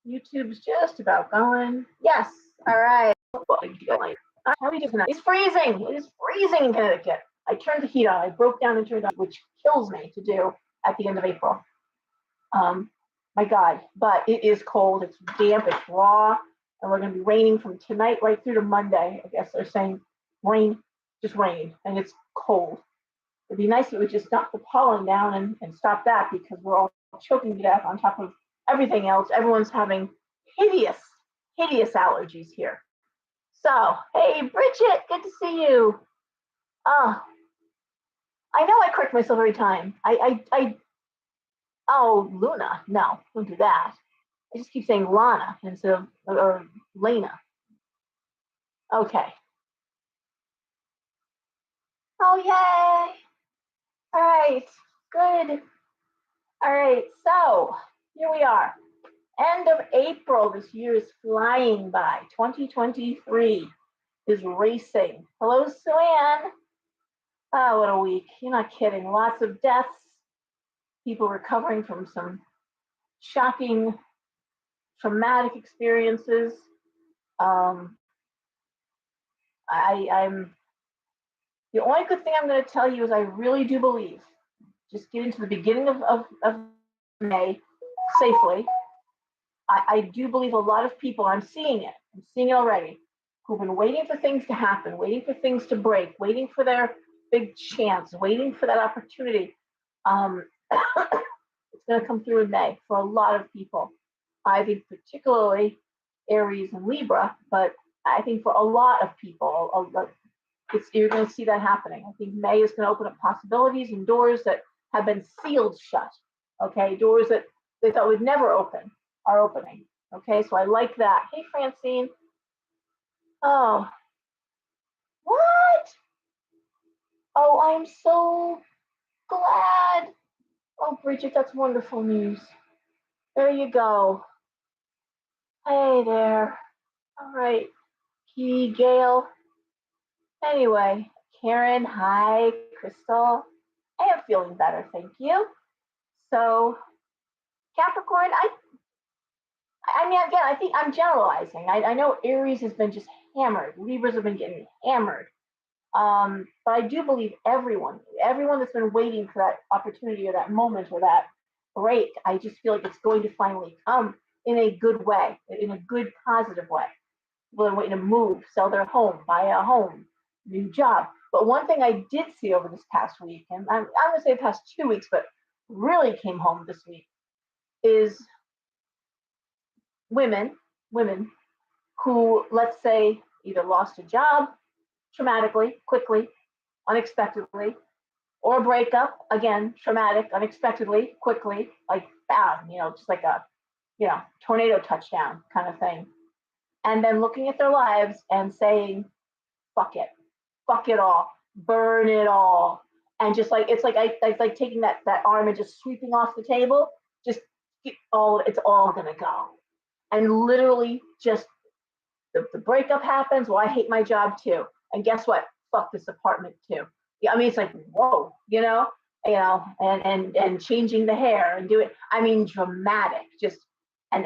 YouTube's just about going. Yes. All right. How are you doing tonight? It's freezing. It is freezing in Connecticut. I turned the heat on. I broke down and turned on, which kills me to do at the end of April. My God, but it is cold. It's damp. It's raw, and we're going to be raining from tonight right through to Monday. I guess they're saying rain, just rain, and it's cold. It'd be nice if it would just knock the pollen down and stop that, because we're all choking to death on top of everything else. Everyone's having hideous, hideous allergies here. So, hey, Bridget, good to see you. Oh, I know I correct myself every time. Oh, Luna. No, don't do that. I just keep saying Lana instead of, or Lena. Okay. Oh, yay. All right, good. All right, so here we are. End of April. This year is flying by. 2023 is racing. Hello, Sue-Ann. Oh, what a week. You're not kidding. Lots of deaths. People recovering from some shocking, traumatic experiences. I'm the only good thing I'm going to tell you is I really do believe, just get into the beginning of May safely. I do believe a lot of people, I'm seeing it already, who've been waiting for things to happen, waiting for things to break, waiting for their big chance, waiting for that opportunity. It's going to come through in May for a lot of people. I think particularly Aries and Libra, but I think for a lot of people, you're going to see that happening. I think May is going to open up possibilities and doors that have been sealed shut. Okay, doors that they thought would never open are opening. Okay, so I like that. Hey, Francine. Oh, what? Oh, I'm so glad. Oh, Bridget, that's wonderful news. There you go. Hey there. All right. Key, Gail. Anyway, Karen, hi, Crystal. I am feeling better, thank you. So, Capricorn, I mean, again, I think I'm generalizing. I know Aries has been just hammered. Libras have been getting hammered. But I do believe everyone that's been waiting for that opportunity or that moment or that break, I just feel like it's going to finally come in a good way, in a good, positive way. People are waiting to move, sell their home, buy a home, new job. But one thing I did see over this past week, and I'm going to say the past 2 weeks, but really came home this week, is women who, let's say, either lost a job traumatically, quickly, unexpectedly, or a breakup, again, traumatic, unexpectedly, quickly, like bam, just like a, tornado touchdown kind of thing. And then looking at their lives and saying, fuck it all, burn it all. And just like, it's like taking that arm and just sweeping off the table, just it's all gonna go. And literally just the breakup happens. Well, I hate my job too. And guess what? Fuck this apartment too. Yeah, I mean, it's like, whoa, and changing the hair and do it. I mean, dramatic, just, and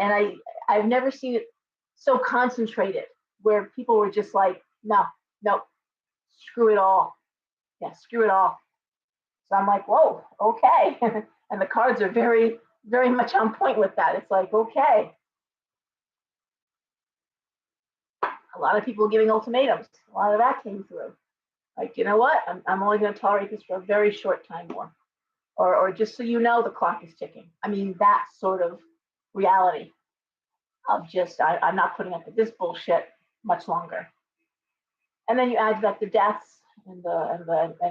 I've never seen it so concentrated where people were just like, no, screw it all. Yeah, screw it all. So I'm like, whoa, okay. And the cards are very, very much on point with that. It's like, okay. A lot of people giving ultimatums. A lot of that came through. Like, you know what? I'm only going to tolerate this for a very short time more. Or just so you know, the clock is ticking. I mean, that sort of reality of just, I'm not putting up with this bullshit much longer. And then you add like the deaths and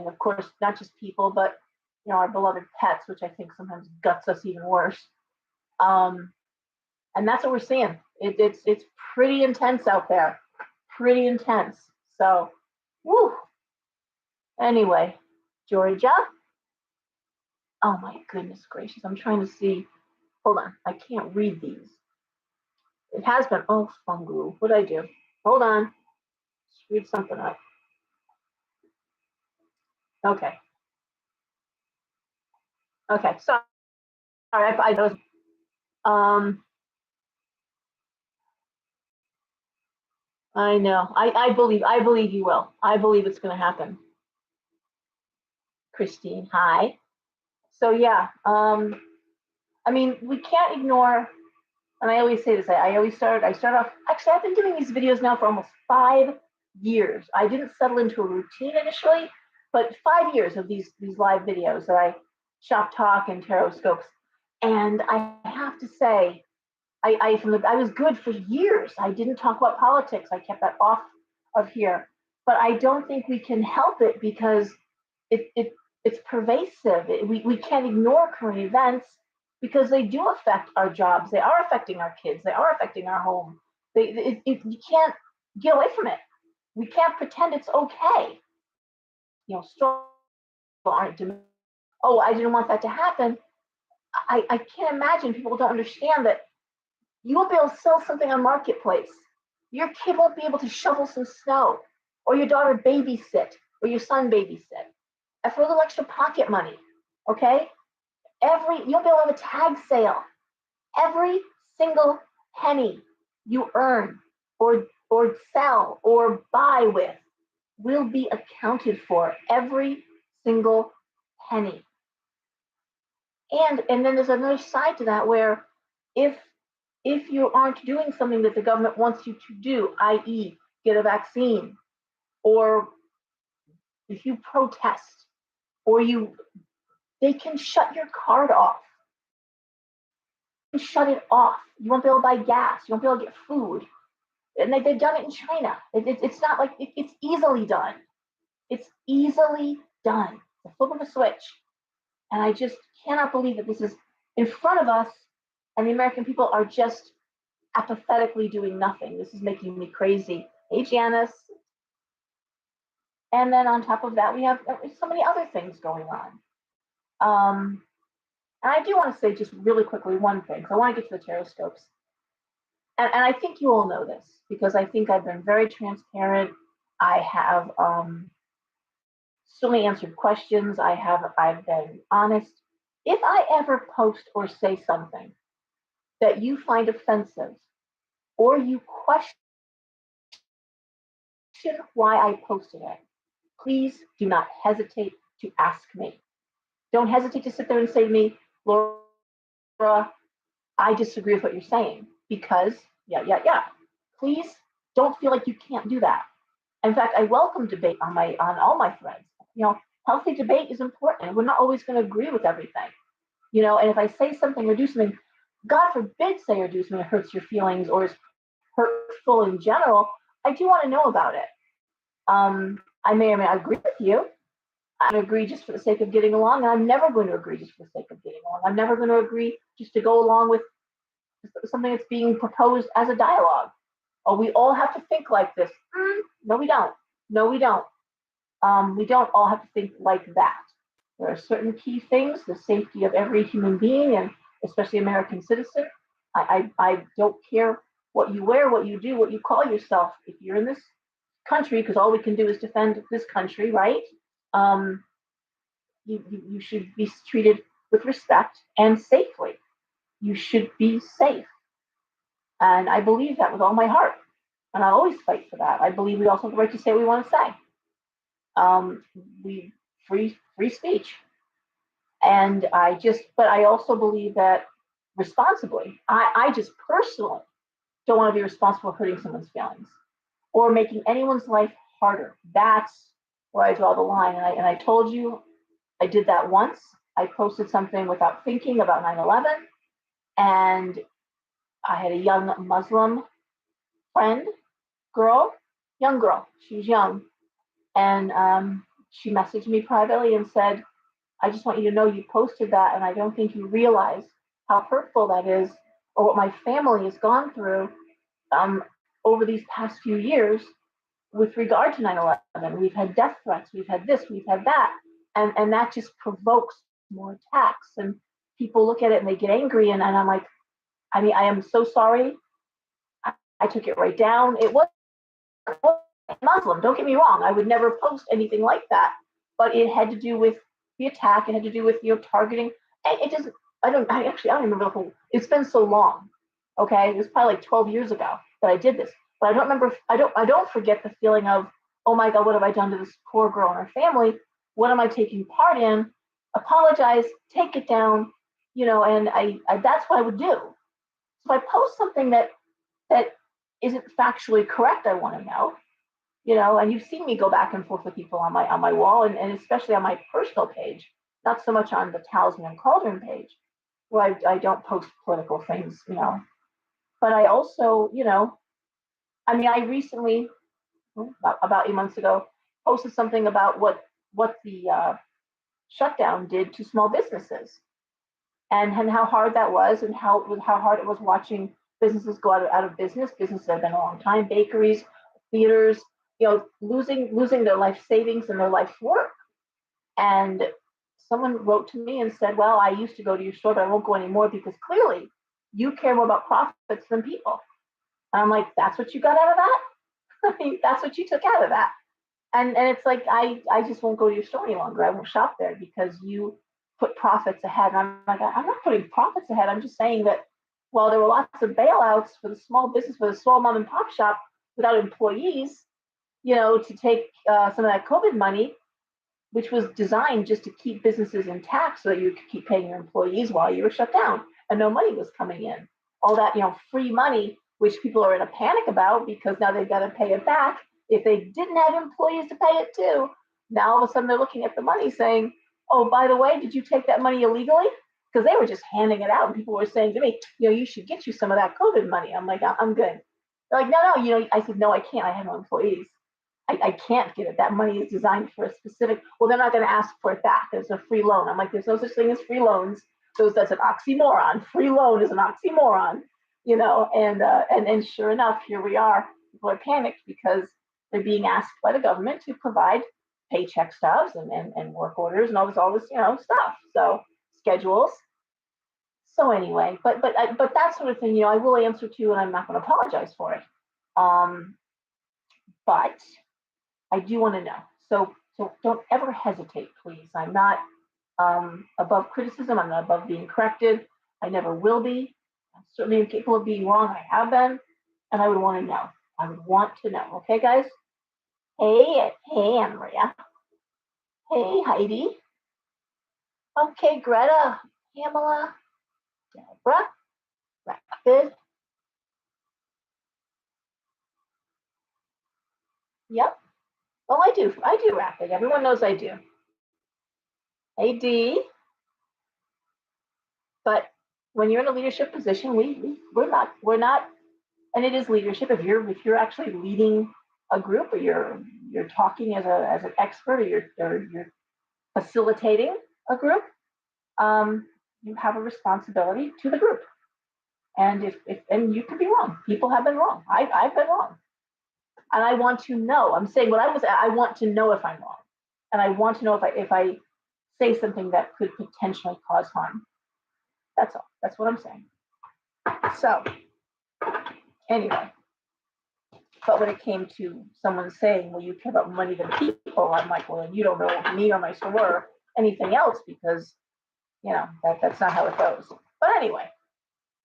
of course, not just people, but our beloved pets, which I think sometimes guts us even worse. And that's what we're seeing. It's pretty intense out there. Pretty intense. So, woo. Anyway, Georgia. Oh my goodness gracious. I'm trying to see. Hold on. I can't read these. It has been. Oh, fungu. What'd I do? Hold on. Screwed something up. Okay. Okay. Sorry. I was. I know. I believe you will. I believe it's going to happen. Christine, hi. So yeah, I mean, we can't ignore, and I always say this. I start off. Actually, I've been doing these videos now for almost 5 years. I didn't settle into a routine initially, but 5 years of these live videos that I shop talk and Tarotscopes, and I have to say, I was good for years. I didn't talk about politics. I kept that off of here. But I don't think we can help it because it's pervasive. We can't ignore current events because they do affect our jobs. They are affecting our kids. They are affecting our home. You can't get away from it. We can't pretend it's okay. Strong people aren't demanding. Oh, I didn't want that to happen. I can't imagine people don't understand that you won't be able to sell something on Marketplace. Your kid won't be able to shovel some snow, or your daughter babysit, or your son babysit. And for a little extra pocket money, okay? You'll be able to have a tag sale. Every single penny you earn or sell or buy with will be accounted for. Every single penny. And then there's another side to that where if if you aren't doing something that the government wants you to do, i.e., get a vaccine, or if you protest, or they can shut your card off. Shut it off. You won't be able to buy gas. You won't be able to get food. And they've done it in China. It's not like it's easily done. It's easily done. The flip of a switch. And I just cannot believe that this is in front of us, and the American people are just apathetically doing nothing. This is making me crazy. Hey, Janice. And then on top of that, we have so many other things going on. Um, and I do want to say just really quickly one thing. So I want to get to the Tarotscopes. And I think you all know this because I think I've been very transparent. I have certainly answered questions. I've been honest. If I ever post or say something that you find offensive or you question why I posted it, please do not hesitate to ask me. Don't hesitate to sit there and say to me, Laura, I disagree with what you're saying because, yeah. Please don't feel like you can't do that. In fact, I welcome debate on all my threads. Healthy debate is important. We're not always going to agree with everything. And if I say something or do something, God forbid say or do something that hurts your feelings or is hurtful in general, I do want to know about it. I may or may not agree with you. I agree just for the sake of getting along, and I'm never going to agree just for the sake of getting along. I'm never going to agree just to go along with something that's being proposed as a dialogue. Oh, we all have to think like this. No, we don't. No, we don't. We don't all have to think like that. There are certain key things, the safety of every human being, and especially American citizen. I don't care what you wear, what you do, what you call yourself. If you're in this country, because all we can do is defend this country, right? Um, you should be treated with respect and safely. You should be safe. And I believe that with all my heart. And I always fight for that. I believe we also have the right to say what we want to say. Um, we free speech. But I also believe that responsibly, I just personally don't want to be responsible for hurting someone's feelings or making anyone's life harder. That's where I draw the line. And I told you I did that once. I posted something without thinking about 9/11, and I had a young Muslim friend, young girl. She was young, and she messaged me privately and said, "I just want you to know you posted that, and I don't think you realize how hurtful that is, or what my family has gone through um, over these past few years with regard to 9/11. We've had death threats, we've had this, we've had that, and that just provokes more attacks. And people look at it and they get angry, and I'm like, I am so sorry. I took it right down. It was Muslim. Don't get me wrong. I would never post anything like that, but it had to do with the attack. It had to do with targeting. It doesn't. I don't remember the whole. It's been so long. Okay, it was probably like 12 years ago that I did this. But I don't remember. I don't forget the feeling of, oh my God, what have I done to this poor girl and her family? What am I taking part in? Apologize, take it down, and I that's what I would do. So if I post something that isn't factually correct, I want to know, and you've seen me go back and forth with people on my wall, and especially on my personal page, not so much on the Talisman and Cauldron page, where I don't post political things, but I also, I mean, I recently, about 8 months ago, posted something about what the shutdown did to small businesses, and how hard that was, and how hard it was watching businesses go out of business. Businesses that have been a long time, bakeries, theaters, losing their life savings and their life work. And someone wrote to me and said, "Well, I used to go to your store, but I won't go anymore because clearly you care more about profits than people." And I'm like, "That's what you got out of that? I mean, that's what you took out of that?" And it's like, I just won't go to your store any longer. I won't shop there because you put profits ahead. And I'm like, I'm not putting profits ahead. I'm just saying that while there were lots of bailouts for the small business, for the small mom and pop shop without employees, to take some of that COVID money, which was designed just to keep businesses intact so that you could keep paying your employees while you were shut down and no money was coming in. All that, free money, which people are in a panic about because now they've got to pay it back. If they didn't have employees to pay it to, now all of a sudden they're looking at the money saying, "Oh, by the way, did you take that money illegally?" Because they were just handing it out and people were saying to me, "You should get you some of that COVID money." I'm like, "I'm good." They're like, "No, no." I said, "No, I can't. I have no employees. I can't get it. That money is designed for a specific." "Well, they're not going to ask for it back. It's a free loan." I'm like, "There's no such thing as free loans. That's an oxymoron. Free loan is an oxymoron." And sure enough, here we are. People are panicked because they're being asked by the government to provide paycheck stubs and work orders and all this stuff. So schedules. So anyway, but that sort of thing, I will answer to, and I'm not going to apologize for it. Um, but I do want to know. So don't ever hesitate, please. I'm not above criticism. I'm not above being corrected. I never will be. I'm certainly capable of being wrong. I have been, and I would want to know. I would want to know. Okay, guys? Hey, Anna Maria. Hey, Heidi. Okay, Greta, Pamela, Deborah, Rapid. Yep. Oh, I do. I do Rapid. Everyone knows I do. Hey, D. But when you're in a leadership position, we're not, and it is leadership. If you're actually leading a group, or you're talking as an expert, or you're facilitating a group, you have a responsibility to the group. And if and you could be wrong. People have been wrong. I've been wrong. And I want to know. I'm saying what I want to know if I'm wrong. And I want to know if I say something that could potentially cause harm. That's all. That's what I'm saying. So anyway, but when it came to someone saying, "Well, you care about money than people," I'm like, "Well, you don't know me or my store or anything else, because that's not how it goes." But anyway,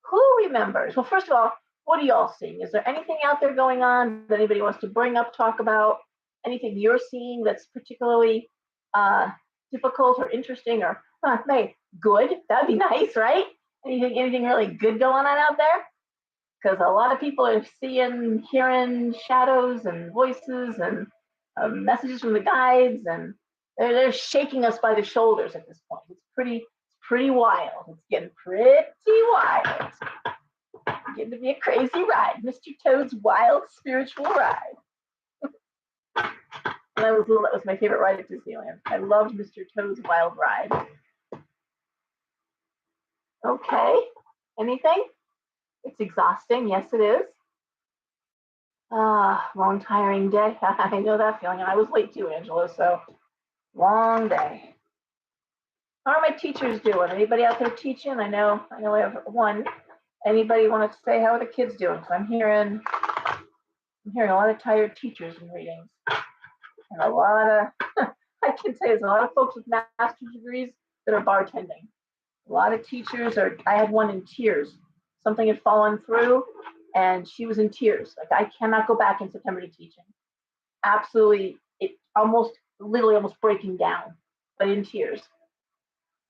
who remembers? Well, first of all, what are y'all seeing? Is there anything out there going on that anybody wants to bring up, talk about? Anything you're seeing that's particularly difficult or interesting, or hey, good? That'd be nice, right? Anything really good going on out there? Because a lot of people are seeing, hearing shadows and voices and messages from the guides, and they're shaking us by the shoulders at this point. It's pretty wild. It's getting pretty wild. It's getting to be a crazy ride, Mr. Toad's wild spiritual ride. When I was little, that was my favorite ride at Disneyland. I loved Mr. Toad's wild ride. Okay, anything? It's exhausting. Yes, it is. Long, tiring day. I know that feeling. And I was late too, Angela, so long day. How are my teachers doing? Anybody out there teaching? I know I have one. Anybody want to say how are the kids doing? So I'm hearing a lot of tired teachers in readings. And a lot of, I can say there's a lot of folks with master's degrees that are bartending. A lot of teachers I had one in tears. Something had fallen through, and she was in tears. Like, I cannot go back in September to teaching. Absolutely, it almost, literally almost breaking down, but in tears.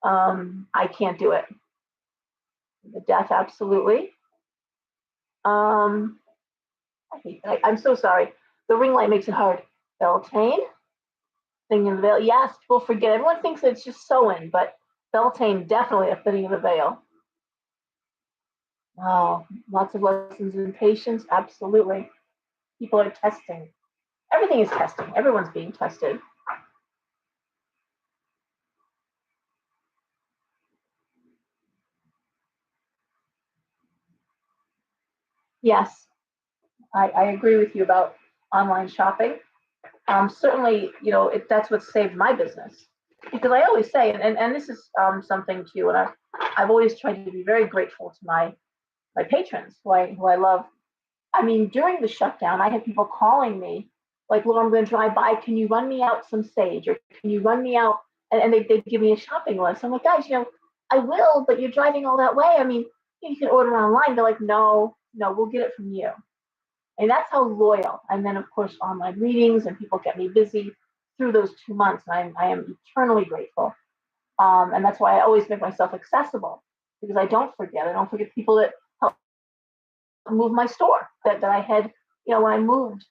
I can't do it. The death, absolutely. Um, I'm so sorry. The ring light makes it hard. Beltane, thinning of the veil. Yes, people forget. Everyone thinks it's just sewing, but Beltane, definitely a thinning of the veil. Oh, lots of lessons in patience. Absolutely. People are testing. Everything is testing. Everyone's being tested. Yes, I agree with you about online shopping. Certainly, that's what saved my business. Because I always say, and this is something too, and I've always tried to be very grateful to my patrons who I love. I mean, during the shutdown, I had people calling me like, "Well, I'm going to drive by. Can you run me out some sage, or can you run me out?" And they give me a shopping list. I'm like, guys, I will, but you're driving all that way. I mean, you can order online. They're like, no, no, we'll get it from you. And that's how loyal. And then, of course, online readings, and people get me busy through those 2 months. And I am eternally grateful. And that's why I always make myself accessible, because I don't forget. I don't forget people that help move my store, that I had, when I moved,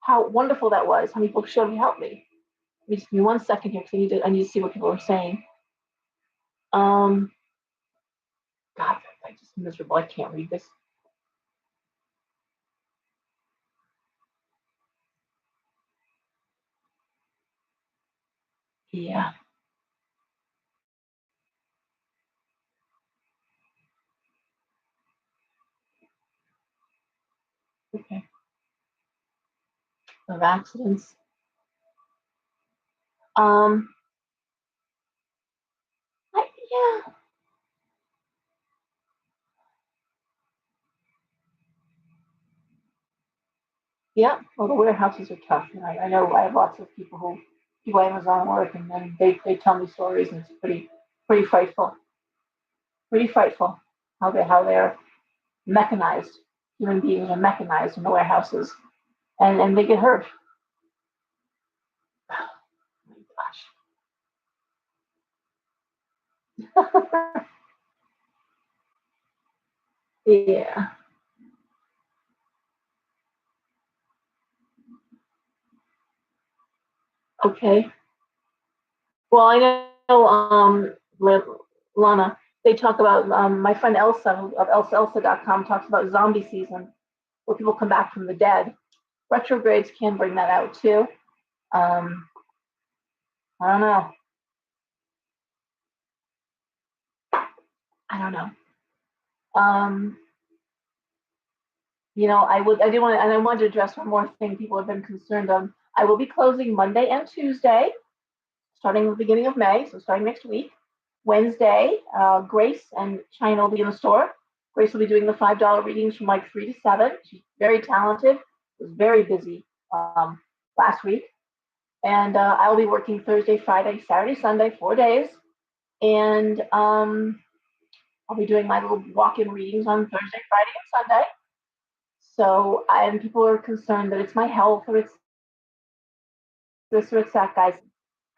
how wonderful that was. How many people showed me, help me. Let me just give me 1 second here, because I need to see what people are saying. Um, God, I'm just miserable. I can't read this. Yeah. Okay. Of accidents. Um, yeah. Yeah, well, the warehouses are tough. And I know I have lots of people who do Amazon work, and then they tell me stories, and it's pretty frightful. Pretty frightful how they're mechanized. Human beings are mechanized in the warehouses, and they get hurt. Oh my gosh. Yeah. Okay. Well, I know, Lana, they talk about, my friend Elsa of elsa.com talks about zombie season, where people come back from the dead. Retrogrades can bring that out too. Um, I don't know. I don't know. Um, I did want to, and I wanted to address one more thing people have been concerned on. I will be closing Monday and Tuesday, starting the beginning of May, so starting next week. Wednesday, Grace and China will be in the store. Grace will be doing the $5 readings from like 3 to 7. She's very talented. Was very busy last week, and I'll be working Thursday, Friday, Saturday, Sunday, 4 days, and I'll be doing my little walk-in readings on Thursday, Friday, and Sunday. So, and people are concerned that it's my health, or it's this or it's that, guys.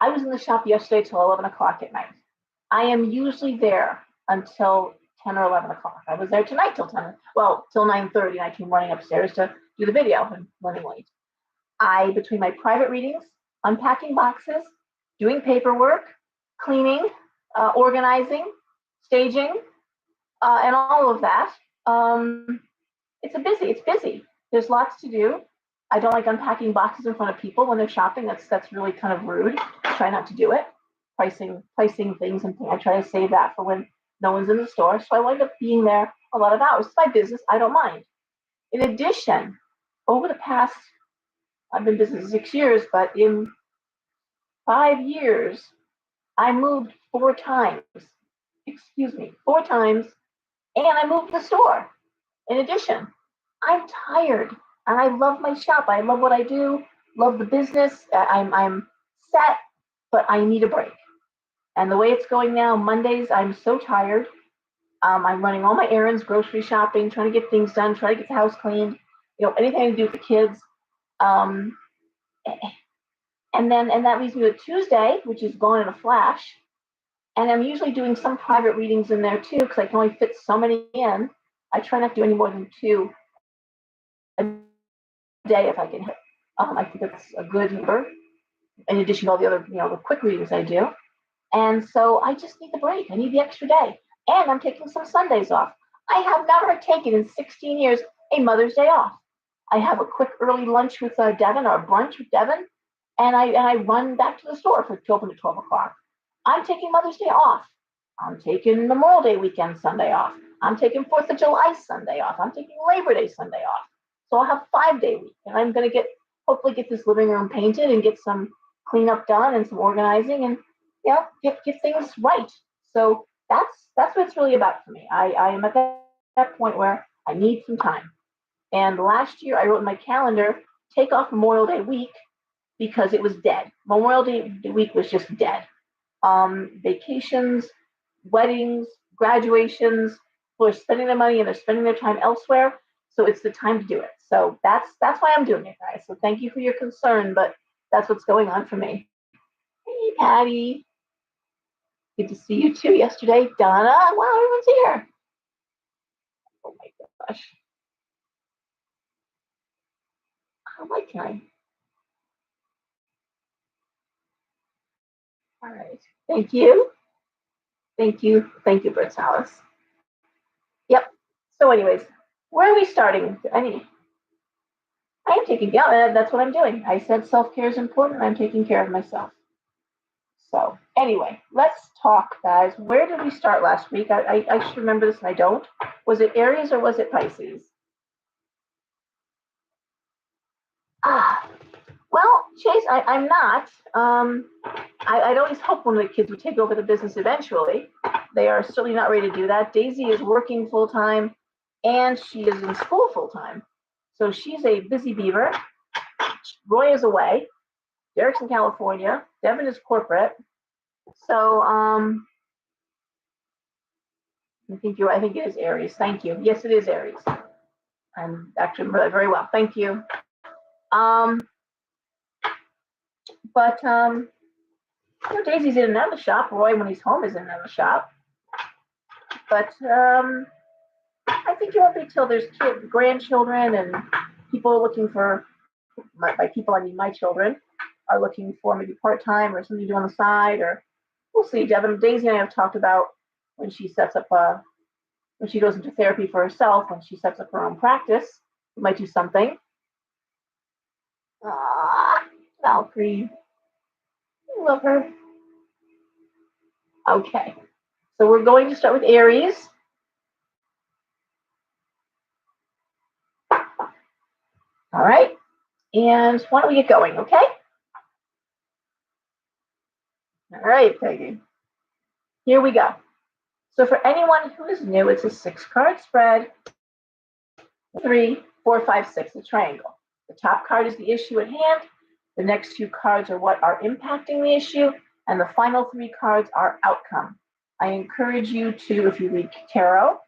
I was in the shop yesterday till 11 o'clock at night. I am usually there until 10 or 11 o'clock. I was there tonight till 10, well, till 9:30, and I came running upstairs to do the video and running late. Between my private readings, unpacking boxes, doing paperwork, cleaning, organizing, staging, and all of that, um, it's busy. There's lots to do. I don't like unpacking boxes in front of people when they're shopping. That's really kind of rude. Try not to do it. Pricing things, and I try to save that for when no one's in the store. So I wind up being there a lot of hours. It's my business. I don't mind. In addition, over the past, I've been business 6 years, but in 5 years, I moved 4 times. Excuse me, 4 times, and I moved the store. In addition, I'm tired, and I love my shop. I love what I do, love the business. I'm set, but I need a break. And the way it's going now, Mondays, I'm so tired. I'm running all my errands, grocery shopping, trying to get things done, trying to get the house cleaned, anything I can do for kids. Um, and that leaves me with Tuesday, which is gone in a flash. And I'm usually doing some private readings in there too, because I can only fit so many in. I try not to do any more than 2 a day if I can. I think that's a good number, in addition to all the other, the quick readings I do. And so I just need the break. I need the extra day. And I'm taking some Sundays off. I have never taken in 16 years a Mother's Day off. I have a quick early lunch with Devin, or brunch with Devin, and I run back to the store for 12 o'clock. I'm taking Mother's Day off. I'm taking Memorial Day weekend Sunday off. I'm taking 4th of July Sunday off. I'm taking Labor Day Sunday off. So I'll have 5-day week, and I'm going to hopefully get this living room painted and get some cleanup done and some organizing, and get things right. So that's what it's really about for me. I am at that point where I need some time. And last year I wrote in my calendar, take off Memorial Day week, because it was dead. Memorial Day week was just dead. Vacations, weddings, graduations, people are spending their money and they're spending their time elsewhere. So it's the time to do it. So that's why I'm doing it, guys. So thank you for your concern, but that's what's going on for me. Hey, Patty. Good to see you too yesterday. Donna, wow, everyone's here. Oh my gosh. Oh my God. All right. Thank you. Thank you. Thank you, Brits Alice. Yep. So anyways, where are we starting? I am taking, yeah, that's what I'm doing. I said self-care is important. I'm taking care of myself. So anyway, let's talk, guys. Where did we start last week? I should remember this and I don't. Was it Aries or was it Pisces? Ah, well, Chase, I'm not. I'd always hoped one of the kids would take over the business eventually. They are certainly not ready to do that. Daisy is working full time and she is in school full time. So she's a busy beaver. Roy is away. Derek's in California. Devin is corporate. So I think it is Aries. Thank you. Yes, it is Aries. I'm actually really very well. Thank you. But Daisy's in another shop. Roy, when he's home, is in another shop. But I think it won't be till there's grandchildren, and people are looking for, by people I mean my children, are looking for maybe part-time or something to do on the side, or we'll see. Daisy and I have talked about when she sets up when she goes into therapy for herself, when she sets up her own practice, we might do something. Valkyrie, I love her. Okay, so we're going to start with Aries. All right, and why don't we get going, okay? All right, Peggy. Here we go. So for anyone who is new, it's a 6-card spread. 3, 4, 5, 6, a triangle. The top card is the issue at hand. The next 2 cards are what are impacting the issue, and the final 3 cards are outcome. I encourage you to, if you read tarot,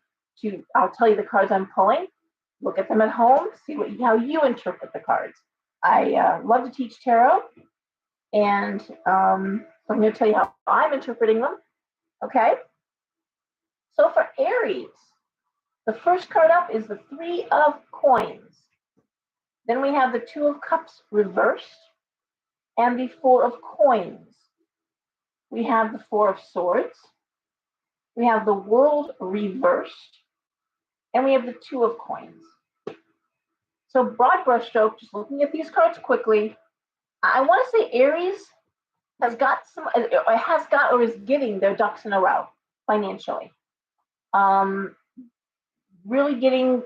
I'll tell you the cards I'm pulling. Look at them at home, see how you interpret the cards. I love to teach tarot, and so I'm going to tell you how I'm interpreting them. Okay? So for Aries, the first card up is the 3 of Coins. Then we have the 2 of Cups reversed and the 4 of Coins. We have the 4 of Swords. We have the World reversed. And we have the 2 of Coins. So broad brushstroke, just looking at these cards quickly, I want to say Aries has got or is getting their ducks in a row financially. Really getting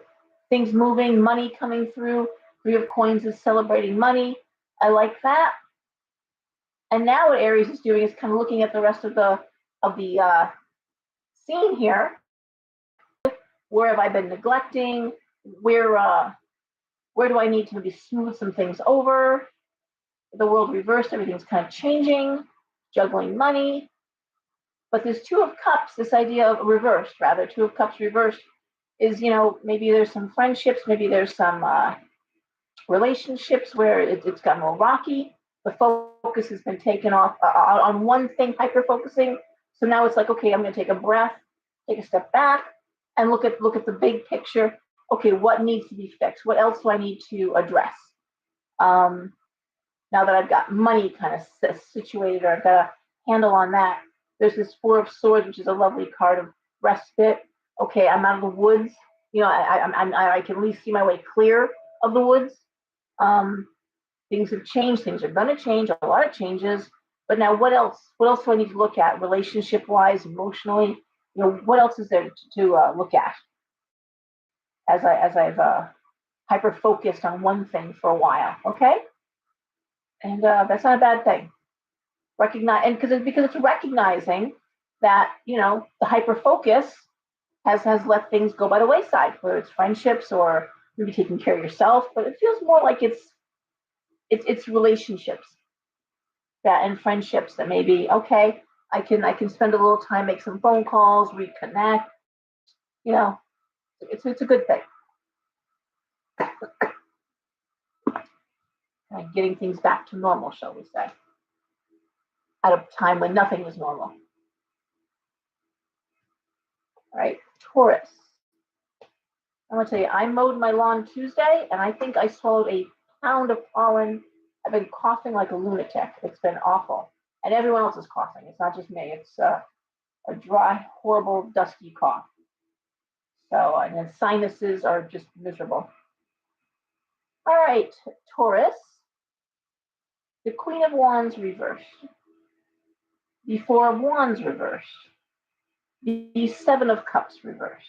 things moving, money coming through. 3 of Coins is celebrating money. I like that. And now what Aries is doing is kind of looking at the rest of the scene here. Where have I been neglecting? Where do I need to maybe smooth some things over? The World reversed, everything's kind of changing, juggling money. But this Two of Cups, this idea of reversed, rather, Two of Cups reversed is, maybe there's some friendships, maybe there's some relationships where it's gotten more rocky. The focus has been taken off on one thing, hyper focusing. So now it's like, okay, I'm going to take a breath, take a step back, and look at the big picture. Okay, what needs to be fixed? What else do I need to address? Now that I've got money kind of situated, or I've got a handle on that, there's this Four of Swords, which is a lovely card of respite. Okay, I'm out of the woods. I can at least see my way clear of the woods. Things have changed. Things are going to change. A lot of changes. But now, what else? What else do I need to look at, relationship-wise, emotionally? What else is there to look at? As I've hyper focused on one thing for a while. Okay, and that's not a bad thing. Recognize, and because it's recognizing that the hyper focus has let things go by the wayside, whether it's friendships or maybe taking care of yourself. But it feels more like it's relationships that and friendships that maybe, okay, I can spend a little time, make some phone calls, reconnect. It's a good thing. Getting things back to normal, shall we say, at a time when nothing was normal. All right, Taurus. I'm gonna tell you, I mowed my lawn Tuesday, and I think I swallowed a pound of pollen. I've been coughing like a lunatic. It's been awful, and everyone else is coughing. It's not just me. It's a dry, horrible, dusty cough. So, and then sinuses are just miserable. All right, Taurus. The Queen of Wands reversed. The Four of Wands reversed. The Seven of Cups reversed.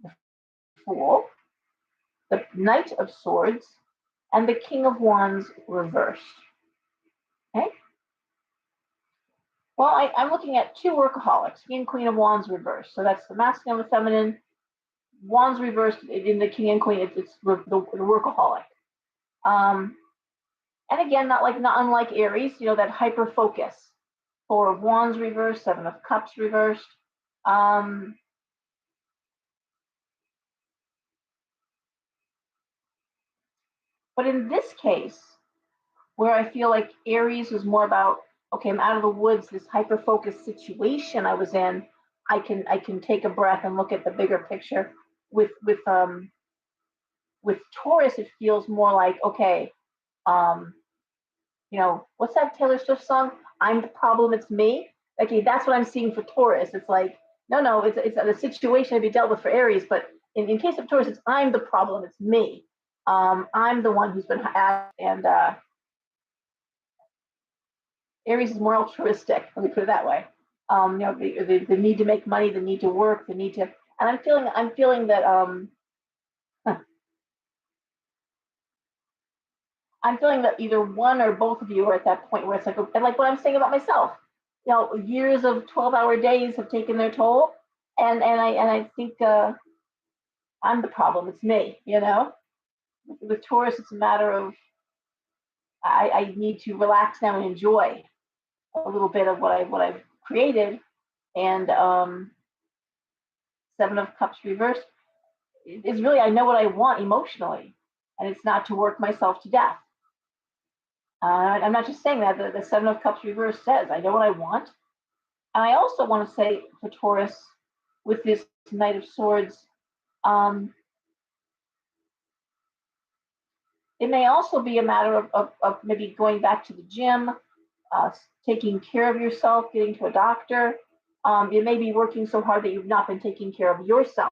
The Fool. The Knight of Swords. And the King of Wands reversed. Okay. Well, I'm looking at two workaholics, King and Queen of Wands reversed. So that's the masculine and the feminine. Wands reversed in the King and Queen. It's the workaholic. And again, not unlike Aries, that hyper focus. Four of Wands reversed, Seven of Cups reversed. But in this case, where I feel like Aries was more about, okay, I'm out of the woods, this hyper focused situation I was in, I can take a breath and look at the bigger picture. With Taurus, it feels more like, okay, what's that Taylor Swift song? I'm the problem, it's me. Okay, that's what I'm seeing for Taurus. It's like, no, it's a situation to be dealt with for Aries, but in case of Taurus, it's I'm the problem, it's me. I'm the one who's been asked, and Aries is more altruistic. Let me put it that way. The need to make money, the need to work, the need to, and I'm feeling that I'm feeling that either one or both of you are at that point where it's like, and like what I'm saying about myself, years of 12-hour days have taken their toll, and I think I'm the problem. It's me. With Taurus, it's a matter of I need to relax now and enjoy a little bit of what I've created, and Seven of Cups reversed is really, I know what I want emotionally, and it's not to work myself to death. I'm not just saying that. The Seven of Cups reversed says, I know what I want. And I also want to say for Taurus, with this Knight of Swords, it may also be a matter of maybe going back to the gym, taking care of yourself, getting to a doctor. You may be working so hard that you've not been taking care of yourself.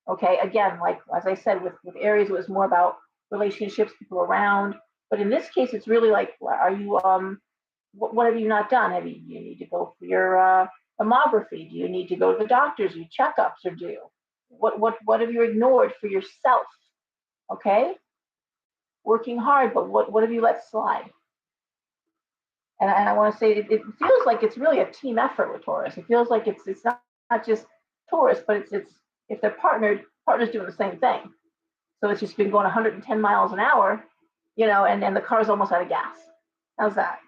Okay, again, like as I said, with Aries, it was more about relationships, people around. But in this case, it's really like, are you what have you not done? You need to go for your mammography? Do you need to go to the doctors? Your checkups are due. What have you ignored for yourself? Okay, working hard, but what have you let slide? And I want to say it feels like it's really a team effort with Taurus. It feels like it's not just Taurus, but it's if they're partners doing the same thing. So it's just been going 110 miles an hour, and the car's almost out of gas. How's that?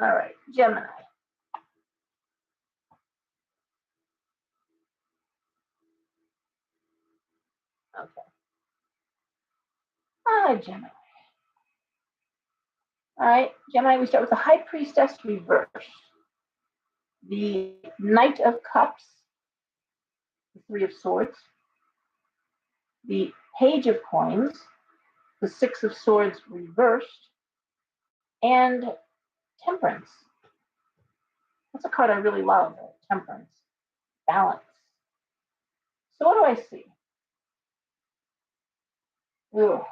All right, Gemini. Okay. Ah, Gemini. All right, Gemini, we start with the High Priestess reverse, the Knight of Cups, the Three of Swords, the Page of Coins, the Six of Swords reversed, and Temperance. That's a card I really love, Temperance, balance. So what do I see? Ooh.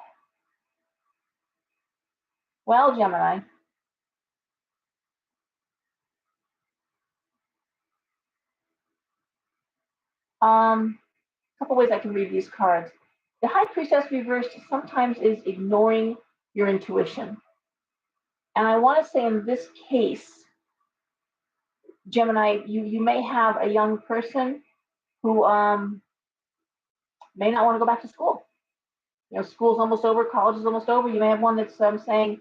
Well, Gemini, a couple ways I can read these cards. The High Priestess reversed sometimes is ignoring your intuition. And I want to say in this case, Gemini, you may have a young person who may not want to go back to school. You know, school's almost over, college is almost over. You may have one that's saying,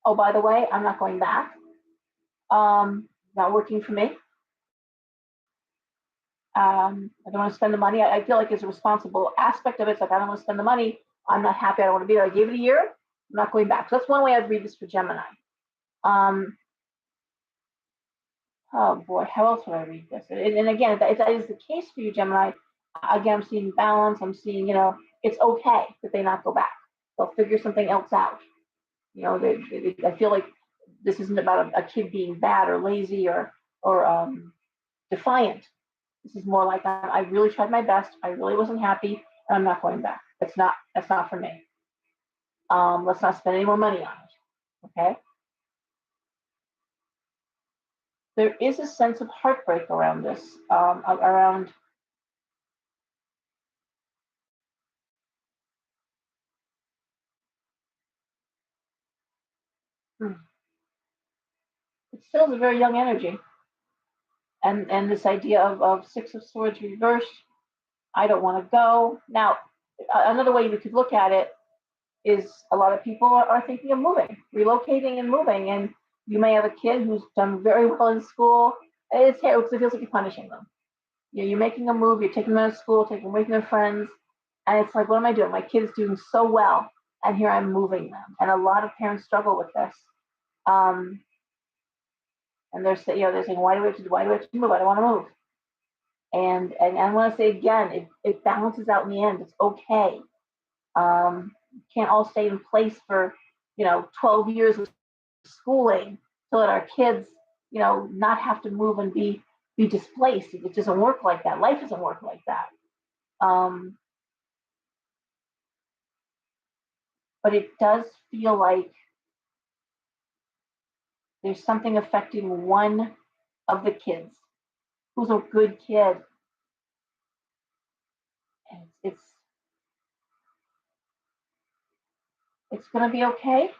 oh, by the way, I'm not going back. Not working for me. I don't want to spend the money. I feel like there's a responsible aspect of it. It's like, I don't want to spend the money. I'm not happy. I don't want to be there. I gave it a year. I'm not going back. So that's one way I'd read this for Gemini. Oh boy, how else would I read this? And again, if that is the case for you, Gemini, again, I'm seeing balance. I'm seeing, it's okay that they not go back. They'll figure something else out. I feel like this isn't about a kid being bad or lazy or defiant. This is more like I really tried my best. I really wasn't happy, and I'm not going back. That's not for me. Let's not spend any more money on it. Okay. There is a sense of heartbreak around this. Around it still is a very young energy, and this idea of Six of Swords reversed. I don't want to go now. Another way we could look at it is a lot of people are thinking of moving, relocating and moving. And you may have a kid who's done very well in school. It's terrible because it feels like you're punishing them. You're making a move, you're taking them out of school, taking them away from their friends. And it's like, what am I doing? My kid is doing so well, and here I'm moving them. And a lot of parents struggle with this. And they're saying, why do I have to move? I don't want to move. And I want to say again, it balances out in the end. It's okay. Can't all stay in place for 12 years of schooling to let our kids not have to move and be displaced. It doesn't work like that. Life doesn't work like that. But it does feel like there's something affecting one of the kids who's a good kid. And it's going to be okay.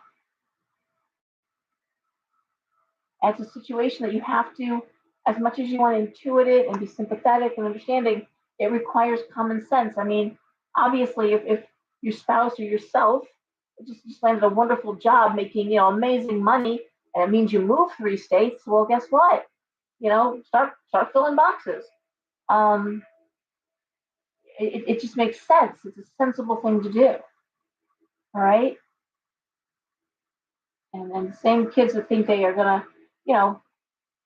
It's a situation that you have to, as much as you want to intuit it and be sympathetic and understanding, it requires common sense. I mean, obviously, if your spouse or yourself just landed a wonderful job making amazing money, and it means you move 3 states, well, guess what? Start filling boxes. Um, it just makes sense. It's a sensible thing to do. All right. And the same kids that think they are gonna,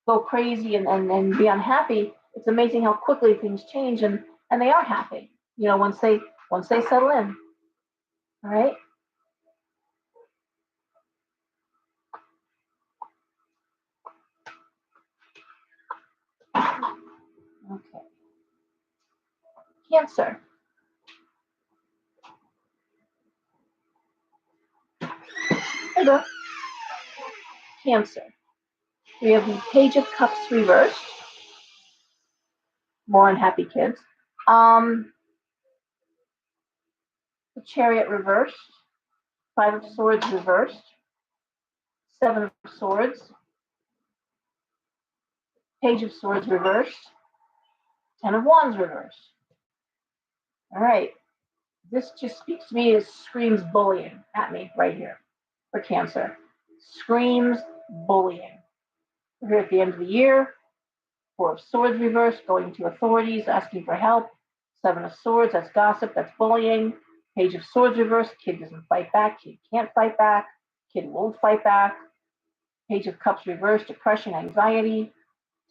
go crazy and be unhappy, it's amazing how quickly things change and they are happy, once they settle in. All right. Okay. Cancer. Hello. Cancer. We have the Page of Cups reversed. More unhappy kids. The Chariot reversed. Five of Swords reversed. Seven of Swords. Page of Swords reversed. 10 of Wands reversed. All right. This just speaks to me as screams bullying at me right here for Cancer. Screams bullying. We're here at the end of the year. Four of Swords reversed, going to authorities, asking for help. Seven of Swords, that's gossip, that's bullying. Page of Swords reversed, kid doesn't fight back, kid can't fight back, kid won't fight back. Page of Cups reversed, depression, anxiety.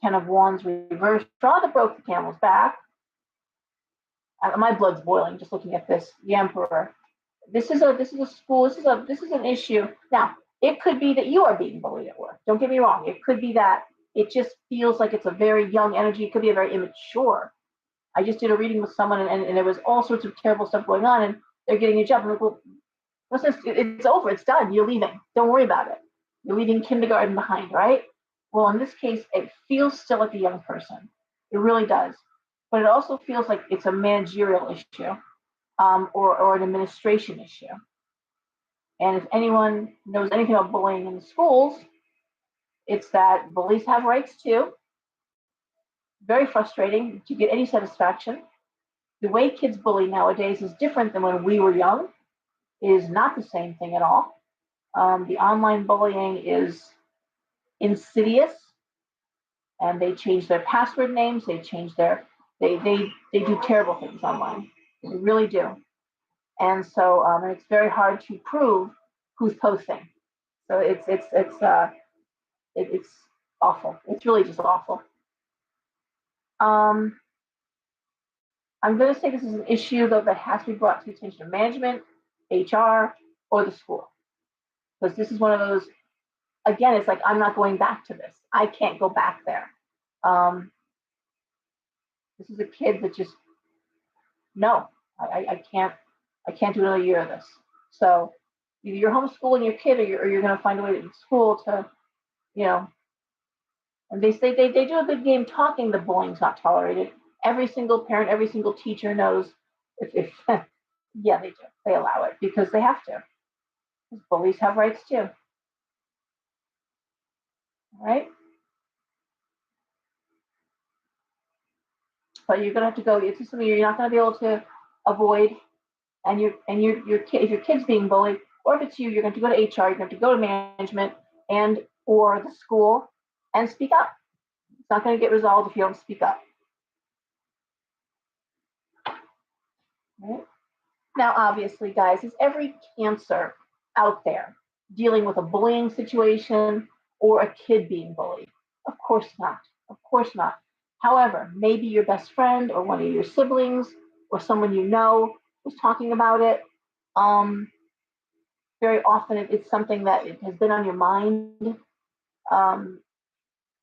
Ten of Wands reversed, straw that broke the camel's back. My blood's boiling just looking at this. The Emperor. This is a school. This is an issue. Now, it could be that you are being bullied at work. Don't get me wrong. It could be that it just feels like it's a very young energy. It could be a very immature. I just did a reading with someone, and there was all sorts of terrible stuff going on, and they're getting a job. I'm like, well, it's over. It's done. You're leaving. Don't worry about it. You're leaving kindergarten behind, right? Well, in this case, it feels still like a young person. It really does. But it also feels like it's a managerial issue, or an administration issue. And if anyone knows anything about bullying in the schools, it's that bullies have rights too. Very frustrating to get any satisfaction. The way kids bully nowadays is different than when we were young. It is not the same thing at all. The online bullying is insidious, and they change their password names. They change they do terrible things online. They really do. And so it's very hard to prove who's posting. So it's awful. It's really just awful. I'm going to say this is an issue though that has to be brought to the attention of management, HR, or the school, because this is one of those. Again, it's like I'm not going back to this. I can't go back there. This is a kid that just no, I can't. I can't do another year of this. So either you're homeschooling your kid, or you're going to find a way to school to, you know. And they say they do a good game talking the bullying's not tolerated. Every single parent, every single teacher knows if yeah, they do. They allow it because they have to. Because bullies have rights too. All right? But you're gonna have to go. It's just something you're not gonna be able to avoid. And your kid, if your kid's being bullied, or if it's you, you're going to go to HR, you're going to go to management and or the school and speak up. It's not going to get resolved if you don't speak up. Right? Now, obviously, guys, is every Cancer out there dealing with a bullying situation or a kid being bullied? Of course not. Of course not. However, maybe your best friend or one of your siblings or someone you know was talking about it. Very often it's something that it has been on your mind. Um,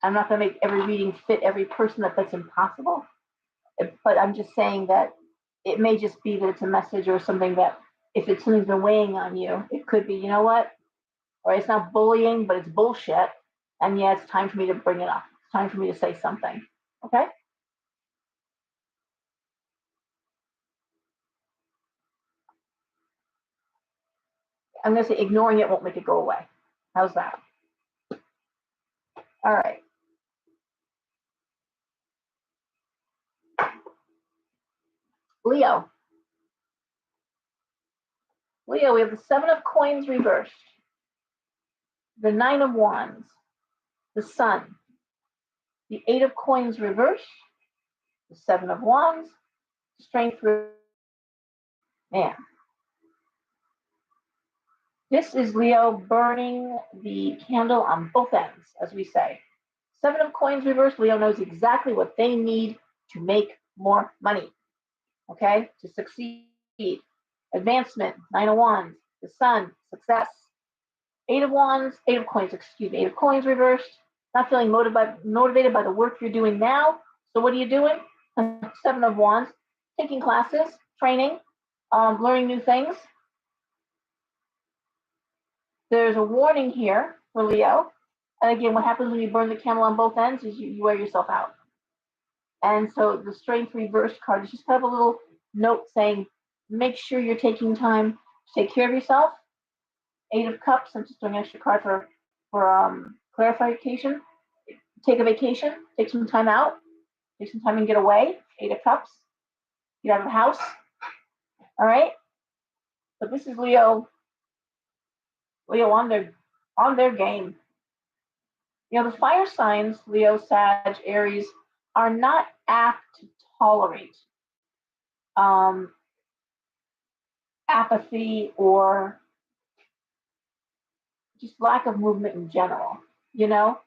I'm not going to make every reading fit every person. That's impossible. But I'm just saying that it may just be that it's a message or something that if it's something's been weighing on you, it could be, you know what? Or it's not bullying, but it's bullshit. And yeah, it's time for me to bring it up. It's time for me to say something. Okay? I'm going to say ignoring it won't make it go away. How's that? All right. Leo. Leo, we have the Seven of Coins reversed, the Nine of Wands, the Sun, the Eight of Coins reversed, the Seven of Wands, Strength. Man, this is Leo burning the candle on both ends, as we say. Seven of Coins reversed, Leo knows exactly what they need to make more money, okay, to succeed. Advancement, Nine of Wands, the Sun, success. Eight of Wands, Eight of Coins, excuse me, Eight of Coins reversed. Not feeling motivated by the work you're doing now. So what are you doing? Seven of Wands, taking classes, training, learning new things. There's a warning here for Leo. And again, what happens when you burn the candle on both ends is you wear yourself out. And so the Strength reversed card is just kind of a little note saying, make sure you're taking time to take care of yourself. Eight of Cups, I'm just doing an extra card for clarification. Take a vacation, take some time out, take some time and get away. Eight of Cups, get out of the house. All right. But this is Leo on their game. The fire signs, Leo, Sag, Aries, are not apt to tolerate um, apathy or just lack of movement in general. You know,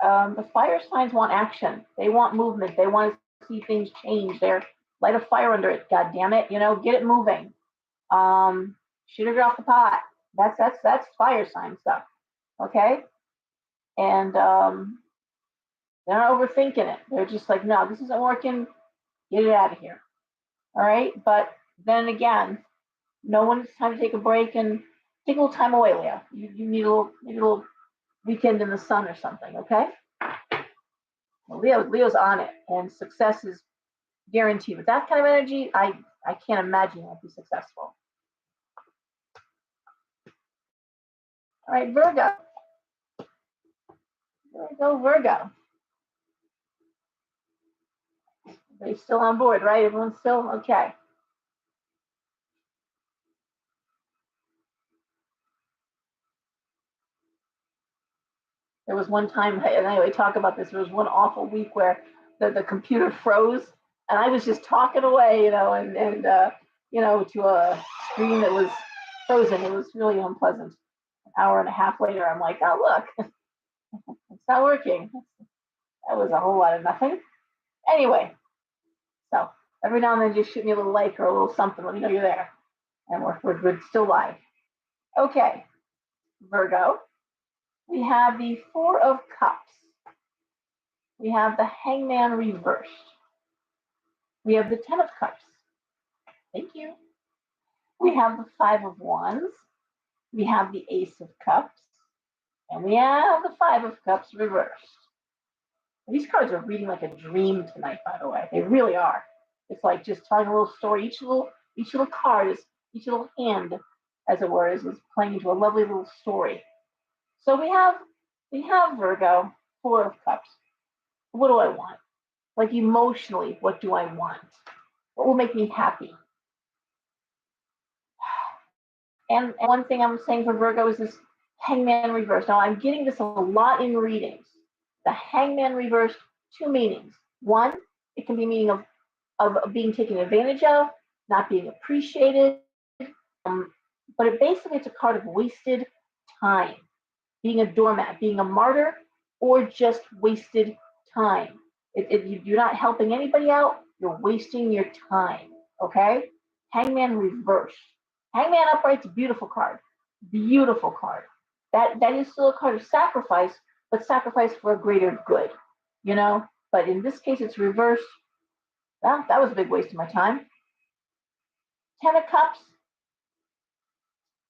the fire signs want action. They want movement. They want to see things change. They're light a fire under it. God damn it! Get it moving. Shoot it off the pot. That's fire sign stuff. Okay, and they're not overthinking it. They're just like, no, this isn't working. Get it out of here. All right, but then again, no one it's time to take a break and take a little time away, Leo. You need a little weekend in the sun or something. Okay. Well, Leo's on it, and success is guaranteed. With that kind of energy, I can't imagine you won't be successful. All right, Virgo. Virgo. Everybody's still on board, right? Everyone's still okay. There was one time, and I talk about this. There was one awful week where the computer froze, and I was just talking away, and to a screen that was frozen. It was really unpleasant. An hour and a half later, I'm like, oh look, it's not working. That was a whole lot of nothing. Anyway, so every now and then, just shoot me a little like or a little something. Let me know you're there, and we're still live. Okay, Virgo. We have the Four of Cups. We have the Hangman reversed. We have the Ten of Cups. Thank you. We have the Five of Wands. We have the Ace of Cups. And we have the Five of Cups reversed. These cards are reading like a dream tonight, by the way. They really are. It's like just telling a little story. Each little card is, each little hand, as it were, is playing into a lovely little story. So we have Virgo, Four of Cups. What do I want? Like emotionally, what do I want? What will make me happy? And one thing I'm saying for Virgo is this Hangman reverse. Now I'm getting this a lot in readings. The Hangman reverse, two meanings. One, it can be meaning of being taken advantage of, not being appreciated. But it's a card of wasted time, being a doormat, being a martyr, or just wasted time. You're not helping anybody out. You're wasting your time. Okay. Hangman reverse. Hangman upright's a beautiful card. Beautiful card. That is still a card of sacrifice, but sacrifice for a greater good. But in this case, it's reversed. Well, that was a big waste of my time. Ten of Cups.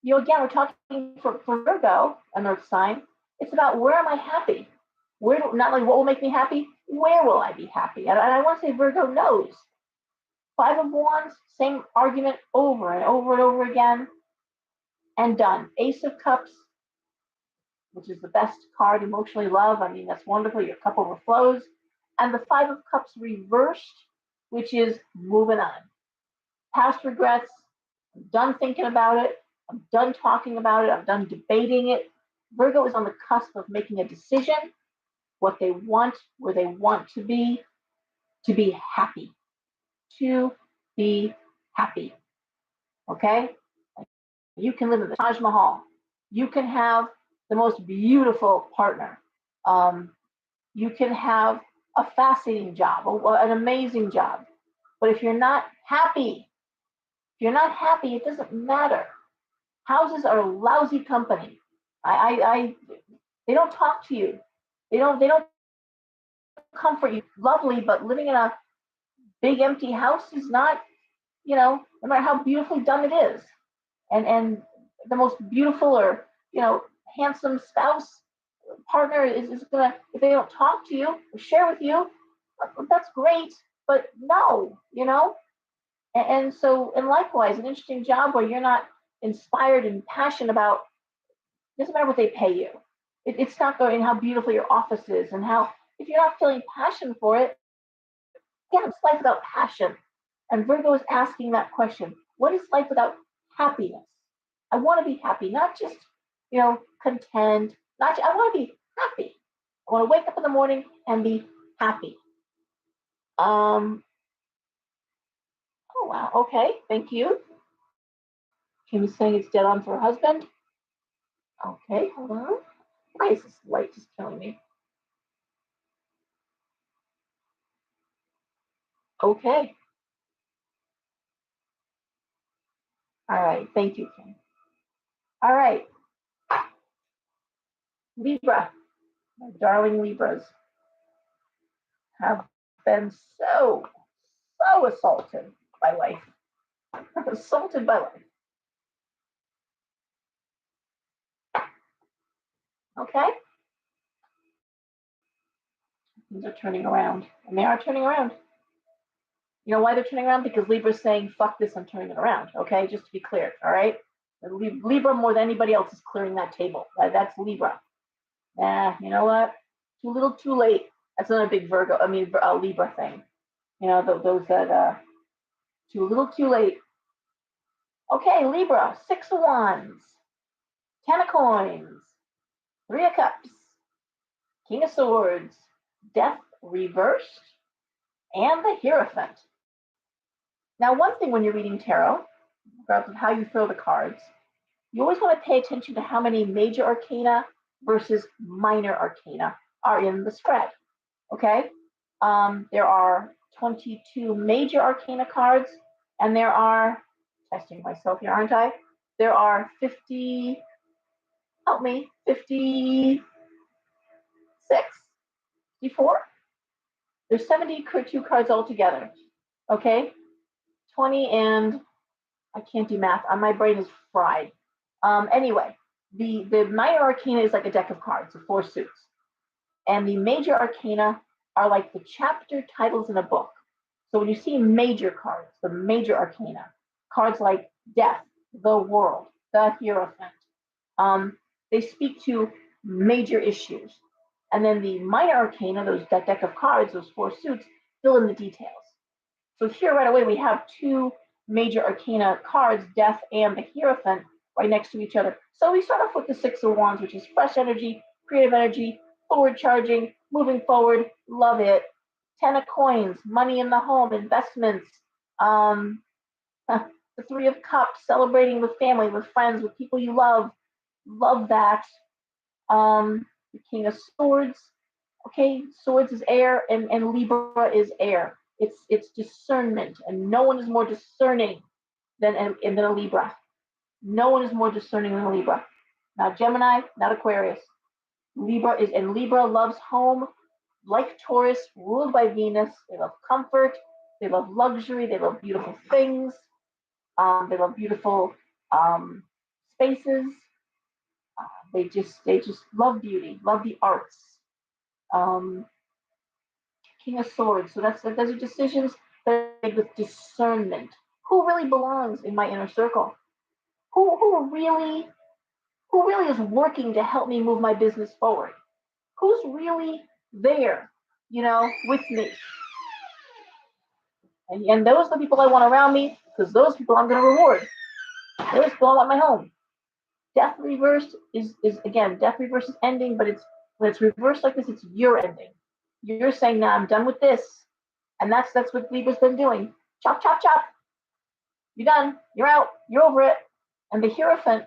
Again, we're talking for Virgo, an Earth sign. It's about where am I happy? Not like what will make me happy. Where will I be happy? And I want to say Virgo knows. Five of Wands, same argument over and over and over again, and done. Ace of Cups, which is the best card, emotionally love. I mean, that's wonderful. Your cup overflows. And the Five of Cups reversed, which is moving on. Past regrets. I'm done thinking about it. I'm done talking about it. I'm done debating it. Virgo is on the cusp of making a decision, what they want, where they want to be happy. To be happy. Okay? You can live in the Taj Mahal. You can have the most beautiful partner. You can have a fascinating job, an amazing job. But if you're not happy, it doesn't matter. Houses are lousy company. They don't talk to you. They don't comfort you. Lovely, but living in a big empty house is not, no matter how beautifully done it is. And the most beautiful or, handsome spouse partner is gonna, if they don't talk to you or share with you, that's great, but no, and likewise, an interesting job where you're not inspired and passionate about, doesn't matter what they pay you. It's not going how beautiful your office is and how, if you're not feeling passion for it, again, it's life without passion. And Virgo is asking that question. What is life without happiness? I want to be happy, not just, content. I want to be happy. I want to wake up in the morning and be happy. Oh wow, okay, thank you. Kim is saying it's dead on for her husband. Okay, hold on. Why is this light just killing me? Okay. All right, thank you, Kim. All right, Libra, my darling Libras have been so assaulted by life. Assaulted by life. Okay? Things are turning around. And they are turning around. You know why they're turning around? Because Libra's saying, fuck this, I'm turning it around. Okay? Just to be clear. All right? Libra, more than anybody else, is clearing that table. That's Libra. You know what? Too little, too late. That's another big Libra thing. You know, those that, too little, too late. Okay, Libra, 6 of Wands, 10 of Coins, 3 of Cups, King of Swords, Death reversed, and the Hierophant. Now, one thing when you're reading tarot, regardless of how you throw the cards, you always want to pay attention to how many major arcana versus minor arcana are in the spread. Okay? There are 22 major arcana cards, and there are, testing myself here, aren't I? There are 50, help me, 56, 54? There's 72 cards altogether. Okay? 20 and I can't do math. My brain is fried. Anyway, the minor arcana is like a deck of cards, of 4 suits. And the major arcana are like the chapter titles in a book. So when you see major cards, the major arcana, cards like Death, the World, the Hierophant, they speak to major issues. And then the minor arcana, that deck of cards, those 4 suits, fill in the details. So here right away we have 2 major arcana cards, Death and the Hierophant, right next to each other. So we start off with the 6 of Wands, which is fresh energy, creative energy, forward charging, moving forward, love it. 10 of Coins, money in the home, investments. The 3 of Cups, celebrating with family, with friends, with people you love that. The King of Swords, okay, Swords is air, and Libra is air. It's discernment, and no one is more discerning than a Libra. No one is more discerning than a Libra. Not Gemini, not Aquarius. Libra loves home, like Taurus, ruled by Venus. They love comfort, they love luxury, they love beautiful things, they love beautiful spaces. They just love beauty, love the arts. Um, King of Swords. So those are decisions that are made with discernment. Who really belongs in my inner circle? Who really is working to help me move my business forward? Who's really there, with me? And those are the people I want around me, because those people I'm going to reward. Those people I want my home. Death reversed is again, death reversed is ending, but when it's reversed like this, it's your ending. You're saying, "Nah, I'm done with this," and that's what Libra's been doing. Chop, chop, chop. You're done. You're out. You're over it. And the Hierophant,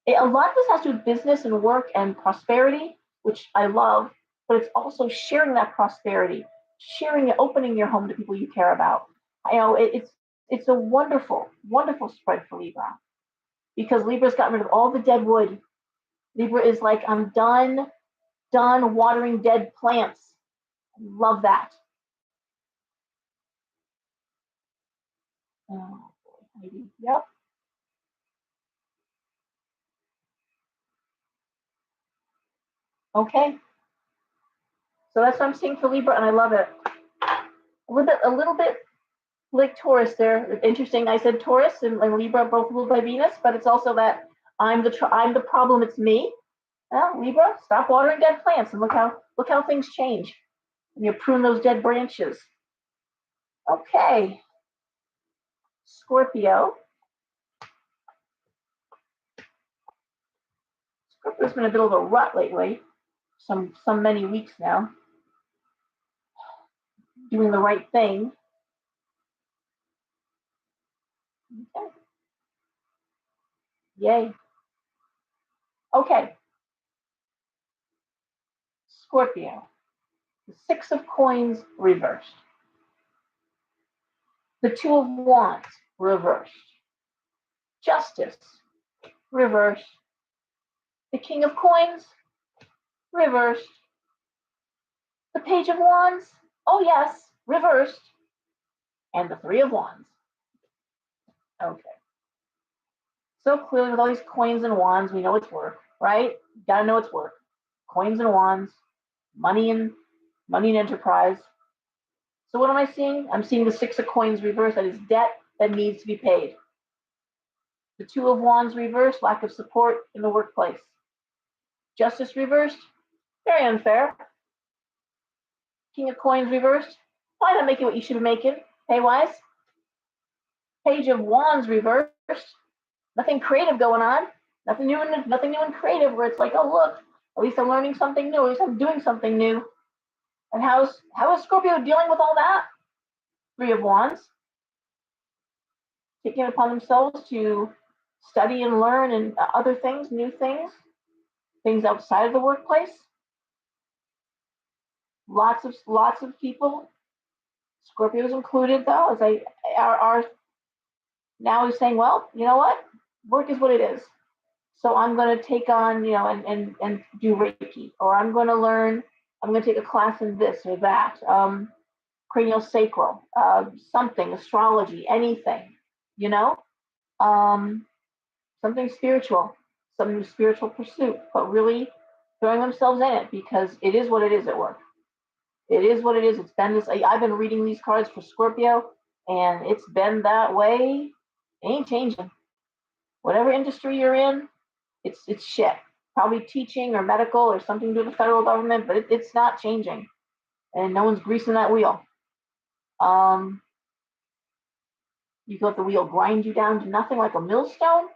a lot of this has to do with business and work and prosperity, which I love, but it's also sharing that prosperity, sharing it, opening your home to people you care about. It's a wonderful, wonderful spread for Libra, because Libra's gotten rid of all the dead wood. Libra is like, I'm done watering dead plants. Love that. Oh, yep. Okay. So that's what I'm seeing for Libra, and I love it. A little bit like Taurus there. Interesting. I said Taurus and Libra both ruled by Venus, but it's also that I'm the problem. It's me. Well, Libra, stop watering dead plants, and look how things change when you prune those dead branches. Okay, Scorpio. Scorpio's been a bit of a rut lately. some many weeks now, doing the right thing. Okay. Yay. Okay. Scorpio. The Six of Coins reversed. The Two of Wands reversed. Justice reversed. The King of Coins reversed. The Page of Wands, oh yes, reversed. And the Three of Wands. Okay. So clearly with all these coins and wands, we know it's work, right? You gotta know it's work. Coins and wands, money and enterprise. So what am I seeing? I'm seeing the Six of Coins reversed. That is debt that needs to be paid. The Two of Wands reversed, lack of support in the workplace. Justice reversed, very unfair. King of Coins reversed, why not make it what you should be making, pay-wise? Page of Wands reversed, nothing creative going on, nothing new and creative where it's like, oh look, at least I'm learning something new, at least I'm doing something new. And how is Scorpio dealing with all that? Three of Wands, taking it upon themselves to study and learn and other things, new things, things outside of the workplace. Lots of people, Scorpios included, though, as are now saying, well, you know what, work is what it is. So I'm going to take on, and do Reiki, or I'm going to take a class in this or that, cranial sacral, something, astrology, anything, something spiritual, some spiritual pursuit, but really throwing themselves in it because it is what it is at work. It is what it is. It's been this. I've been reading these cards for Scorpio, and it's been that way. It ain't changing. Whatever industry you're in, it's shit. Probably teaching or medical or something to do with the federal government, but it's not changing, and no one's greasing that wheel. You can let the wheel grind you down to nothing like a millstone,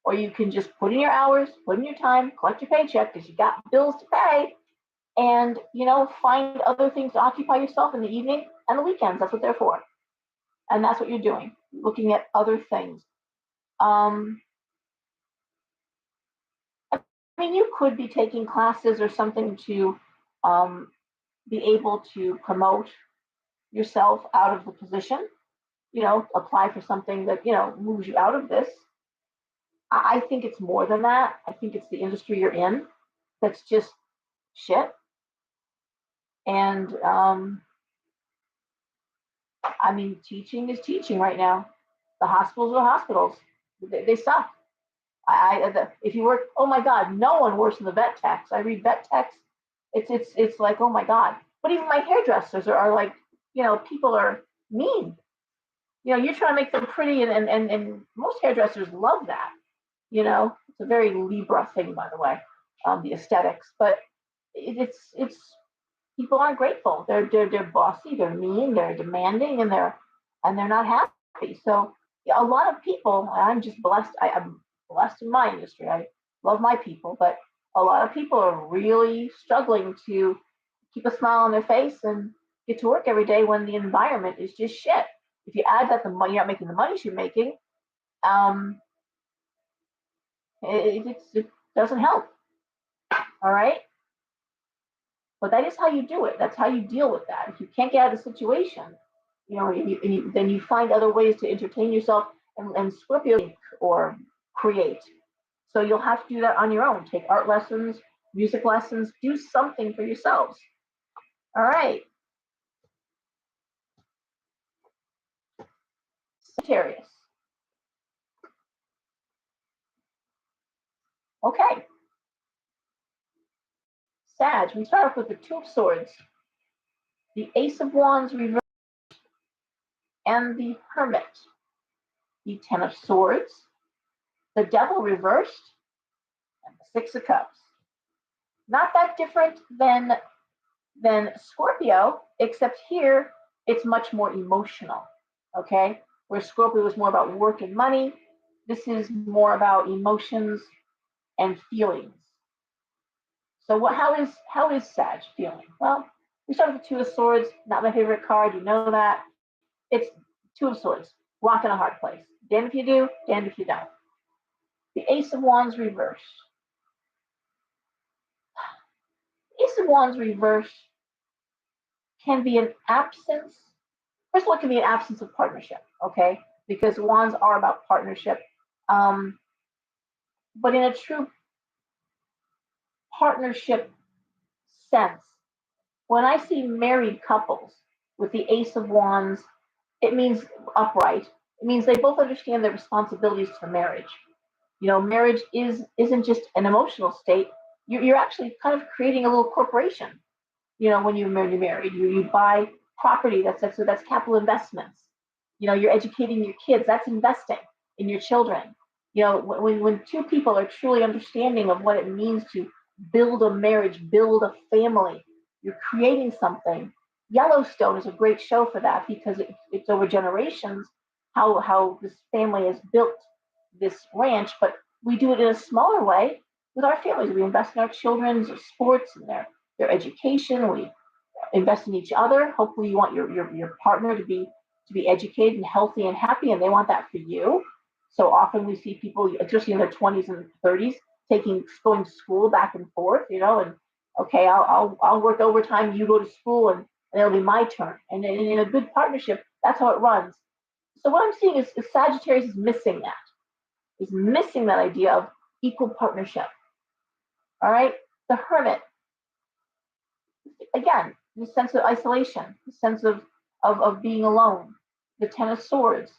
or you can just put in your hours, put in your time, collect your paycheck because you got bills to pay, and find other things to occupy yourself in the evening and the weekends. That's what they're for, and that's what you're doing, looking at other things. I mean, you could be taking classes or something to be able to promote yourself out of the position, apply for something that, moves you out of this. I think it's more than that. I think it's the industry you're in that's just shit. And I mean, teaching is teaching right now. The hospitals are hospitals. They suck. If you work, oh my God, no one works in the vet techs. I read vet techs. It's like, oh my God. But even my hairdressers are like, people are mean. You're trying to make them pretty, and most hairdressers love that. It's a very Libra thing, by the way, the aesthetics. But it's people aren't grateful. They're bossy, they're mean, they're demanding, and they're not happy. So a lot of people, I'm just blessed. I'm blessed in my industry. I love my people, but a lot of people are really struggling to keep a smile on their face and get to work every day when the environment is just shit. If you add that the money, you're not making the money you're making, it doesn't help. All right. But that is how you do it. That's how you deal with that. If you can't get out of the situation, then you find other ways to entertain yourself and Scorpio or create. So you'll have to do that on your own. Take art lessons, music lessons, do something for yourselves. All right. Sagittarius. Okay. Sag, we start off with the Two of Swords, the Ace of Wands reversed, and the Hermit. The Ten of Swords, the Devil reversed, and the Six of Cups. Not that different than Scorpio, except here it's much more emotional. Okay, where Scorpio was more about work and money, this is more about emotions and feelings. So how is Sag feeling? Well, we start with the Two of Swords, not my favorite card. You know that. It's Two of Swords, rock in a hard place. Damned if you do, damned if you don't. The Ace of Wands reversed. Ace of Wands reversed can be an absence. First of all, it can be an absence of partnership, okay? Because wands are about partnership. Um, but in a true partnership sense, when I see married couples with the Ace of Wands, it means upright. It means they both understand their responsibilities for marriage. You know, marriage isn't just an emotional state. You're actually kind of creating a little corporation. You know, when you're married, you buy property. That's capital investments. You know, you're educating your kids. That's investing in your children. You know, when two people are truly understanding of what it means to build a marriage, build a family, you're creating something. Yellowstone is a great show for that because it's over generations how this family has built this ranch, but we do it in a smaller way with our families. We invest in our children's sports and their education. We invest in each other. Hopefully, you want your partner to be educated and healthy and happy, and they want that for you. So often we see people, especially in their 20s and 30s, going to school back and forth. You know, and okay, I'll work overtime. You go to school, and it'll be my turn. And in a good partnership, that's how it runs. So what I'm seeing is Sagittarius is missing that. Is missing that idea of equal partnership. All right, the Hermit, again, the sense of isolation, the sense of being alone. The Ten of Swords,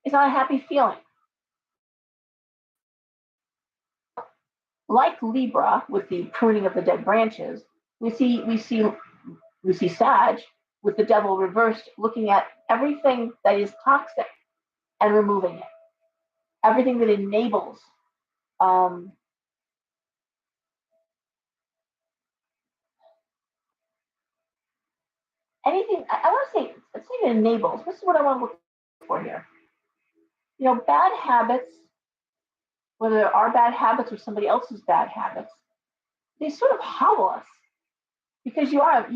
it's not a happy feeling. Like Libra, with the pruning of the dead branches, we see Sag with the Devil reversed, looking at everything that is toxic and removing it, everything that enables um, anything. I want to say, let's say it enables. This is what I want to look for here. You know, bad habits, whether there are bad habits or somebody else's bad habits, they sort of hobble us because you are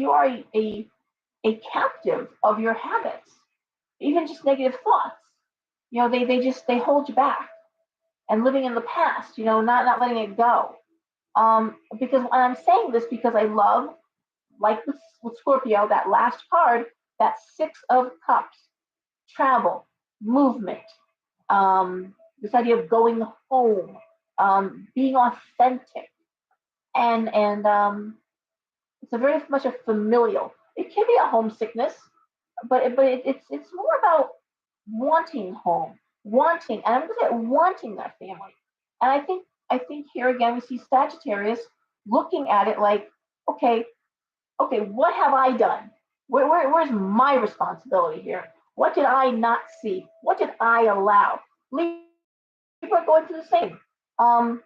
a captive of your habits, even just negative thoughts. You know, they hold you back and living in the past. You know, not letting it go. Because and I'm saying this because I love, like with Scorpio, that last card, that Six of Cups, travel, movement, this idea of going home, being authentic, and it's a very much a familial. It can be a homesickness, but it's more about wanting home, wanting, and I'm going to say wanting that family. And I think here again we see Sagittarius looking at it like, okay, okay, what have I done? Where's my responsibility here? What did I not see? What did I allow? Libra going through the same. Um,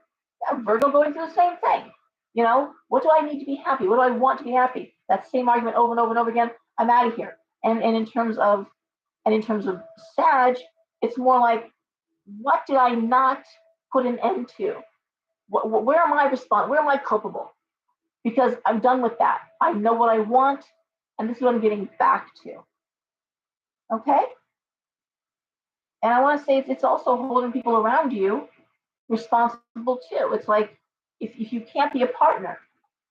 Virgo going through the same thing. You know, what do I need to be happy? What do I want to be happy? That same argument over and over and over again. I'm out of here. And in terms of Sag, it's more like, what did I not put an end to? Where am I responsible? Where am I culpable? Because I'm done with that. I know what I want, and this is what I'm getting back to. Okay? And I want to say it's also holding people around you responsible too. It's like if you can't be a partner,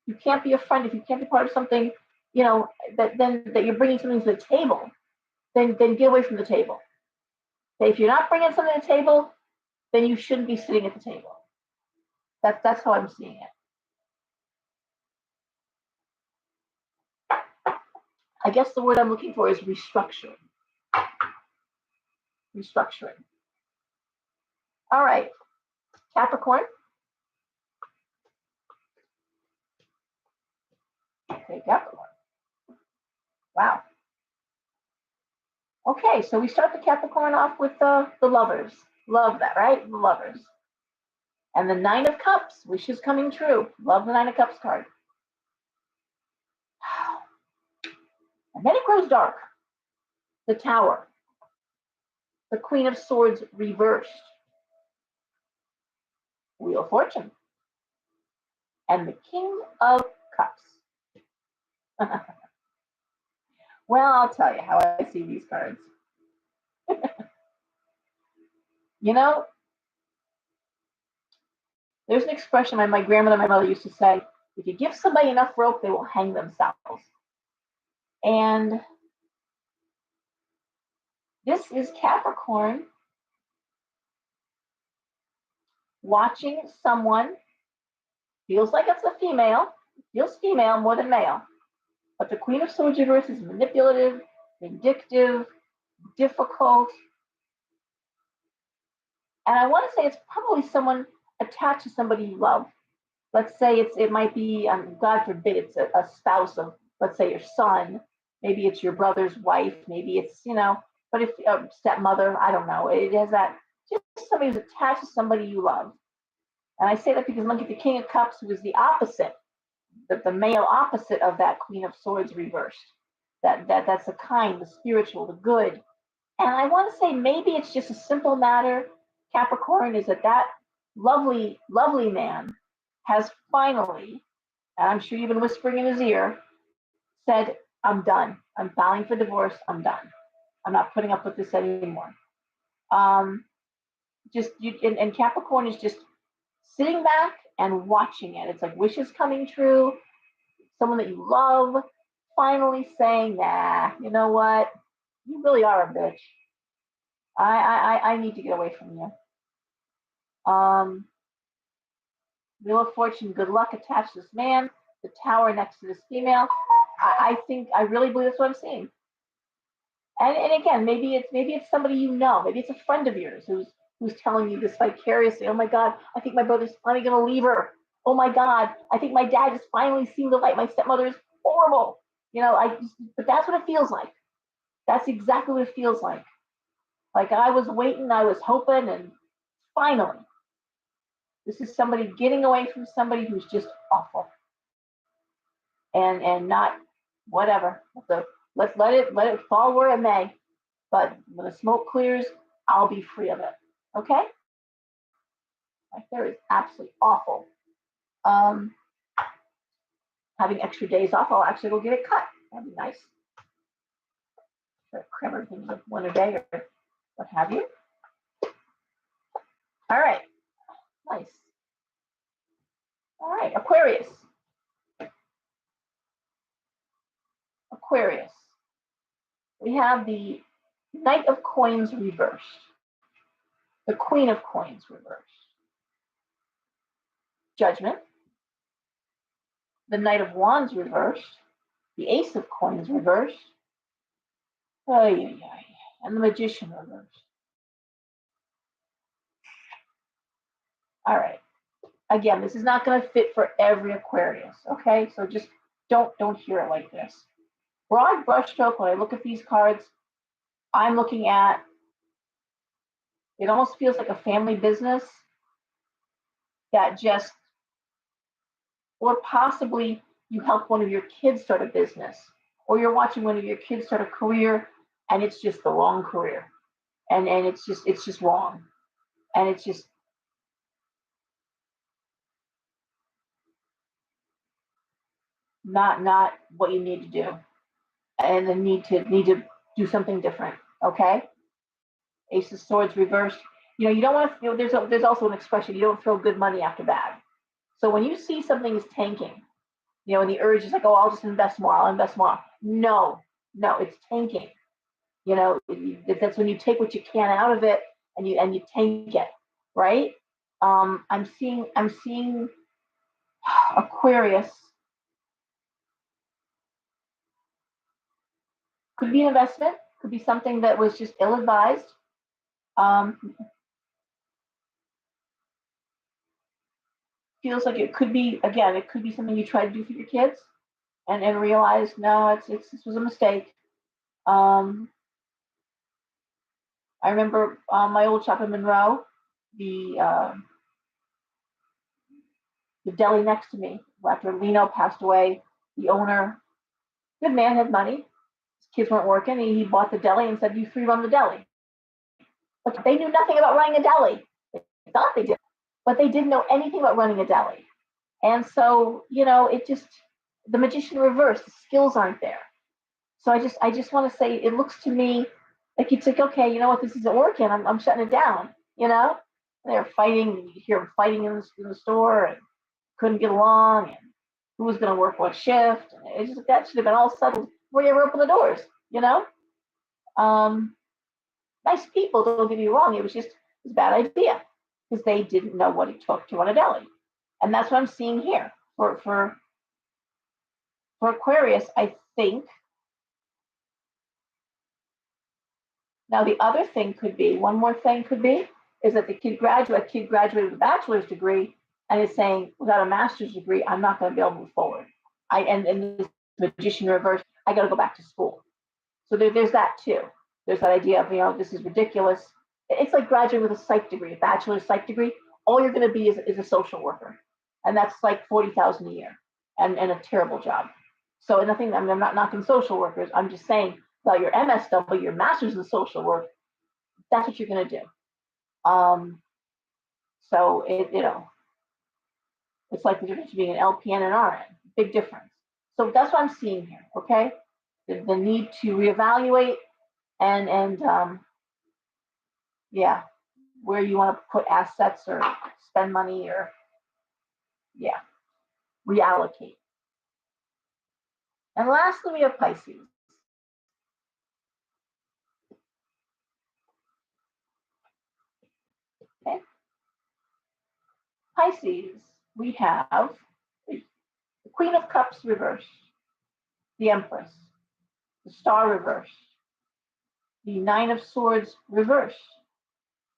you can't be a friend, if you can't be part of something, you know, that you're bringing something to the table, then get away from the table. Okay? If you're not bringing something to the table, then you shouldn't be sitting at the table. That's how I'm seeing it. I guess the word I'm looking for is restructuring. Restructuring. All right, Capricorn. Okay, Capricorn. Wow. Okay, so we start the Capricorn off with the lovers. Love that, right? The lovers. And the Nine of Cups, wishes coming true. Love the Nine of Cups card. And then it grows dark. The Tower. The Queen of Swords reversed. Wheel of Fortune. and the King of Cups. Well, I'll tell you how I see these cards. You know, there's an expression my grandmother and my mother used to say, if you give somebody enough rope, they will hang themselves. And this is Capricorn watching someone, feels like it's a female, feels female more than male. But the Queen of Swords reverse is manipulative, vindictive, difficult. And I want to say it's probably someone attached to somebody you love. Let's say it might be, God forbid, it's a spouse of, let's say, your son. Maybe it's your brother's wife. Maybe it's, but if stepmother, I don't know. It has that, just somebody who's attached to somebody you love. And I say that because look at the King of Cups, who is the opposite, the male opposite of that Queen of Swords reversed. That's the kind, the spiritual, the good. And I want to say maybe it's just a simple matter. Capricorn is that lovely, lovely man has finally, and I'm sure you've been whispering in his ear, said, I'm done. I'm filing for divorce. I'm done. I'm not putting up with this anymore. And Capricorn is just sitting back and watching it. It's like wishes coming true. Someone that you love finally saying, nah, you know what? You really are a bitch. I need to get away from you. Wheel of Fortune, good luck attached to this man. The Tower next to this female. I really believe that's what I'm seeing. And again, maybe it's somebody you know. Maybe it's a friend of yours who's telling you this vicariously. Oh my God, I think my brother's finally gonna leave her. Oh my God, I think my dad has finally seen the light. My stepmother is horrible. But that's what it feels like. That's exactly what it feels like. Like I was waiting, I was hoping, and finally, this is somebody getting away from somebody who's just awful. And not whatever. Let it fall where it may. But when the smoke clears, I'll be free of it. Okay? My hair is absolutely awful. Having extra days off, I'll actually go get it cut. That'd be nice. Cram everything with one a day or what have you. All right. Nice. All right, Aquarius. Aquarius. We have the Knight of Coins reversed. The Queen of Coins reversed. Judgment. The Knight of Wands reversed. The Ace of Coins reversed. And the Magician reversed. All right. Again, this is not going to fit for every Aquarius, okay? So just don't hear it like this. Broad brushstroke, when I look at these cards, I'm looking at, it almost feels like a family business that just, or possibly you help one of your kids start a business, or you're watching one of your kids start a career and it's just the wrong career. And it's just wrong. And it's just, not what you need to do, and then need to do something different. Okay. Ace of Swords reversed. You don't want to. There's also an expression: you don't throw good money after bad. So when you see something is tanking, and the urge is like, oh, I'll just invest more. I'll invest more. No, it's tanking. That's when you take what you can out of it and you tank it, right? I'm seeing Aquarius. Could be an investment, could be something that was just ill-advised. Feels like it could be something you try to do for your kids and realize, no, this was a mistake. I remember my old shop in Monroe, the deli next to me, after Lino passed away, the owner, good man, had money. His kids weren't working. He bought the deli and said, you free run the deli. But they knew nothing about running a deli. They thought they did, but they didn't know anything about running a deli. And so, it just, the magician reverse, the skills aren't there. So I just want to say, it looks to me like it's like, okay, you know what, this isn't working. I'm shutting it down. They're fighting. You hear them fighting in the store and couldn't get along, and who was going to work what shift. It just that should have been all settled before you ever opened the doors. You know, um, nice people. Don't get me wrong. It was a bad idea because they didn't know what it took to run a deli, and that's what I'm seeing here for Aquarius. I think. Now, the other thing could be, one more thing could be, is that the kid graduated with a bachelor's degree and is saying, without a master's degree, I'm not going to be able to move forward. And this magician reverse, I got to go back to school. So there's that too. There's that idea of, this is ridiculous. It's like graduating with a psych degree, a bachelor's psych degree. All you're going to be is a social worker. And that's like 40,000 a year and a terrible job. So nothing, I'm not knocking social workers. I'm just saying, well, your MSW, your master's in social work, that's what you're going to do. So it's like the difference between an LPN and RN, big difference. So that's what I'm seeing here. Okay, the need to reevaluate and yeah, where you want to put assets or spend money or yeah, reallocate. And lastly, we have Pisces. Okay, Pisces, we have the Queen of Cups reversed, the Empress, the Star reversed, the Nine of Swords reversed,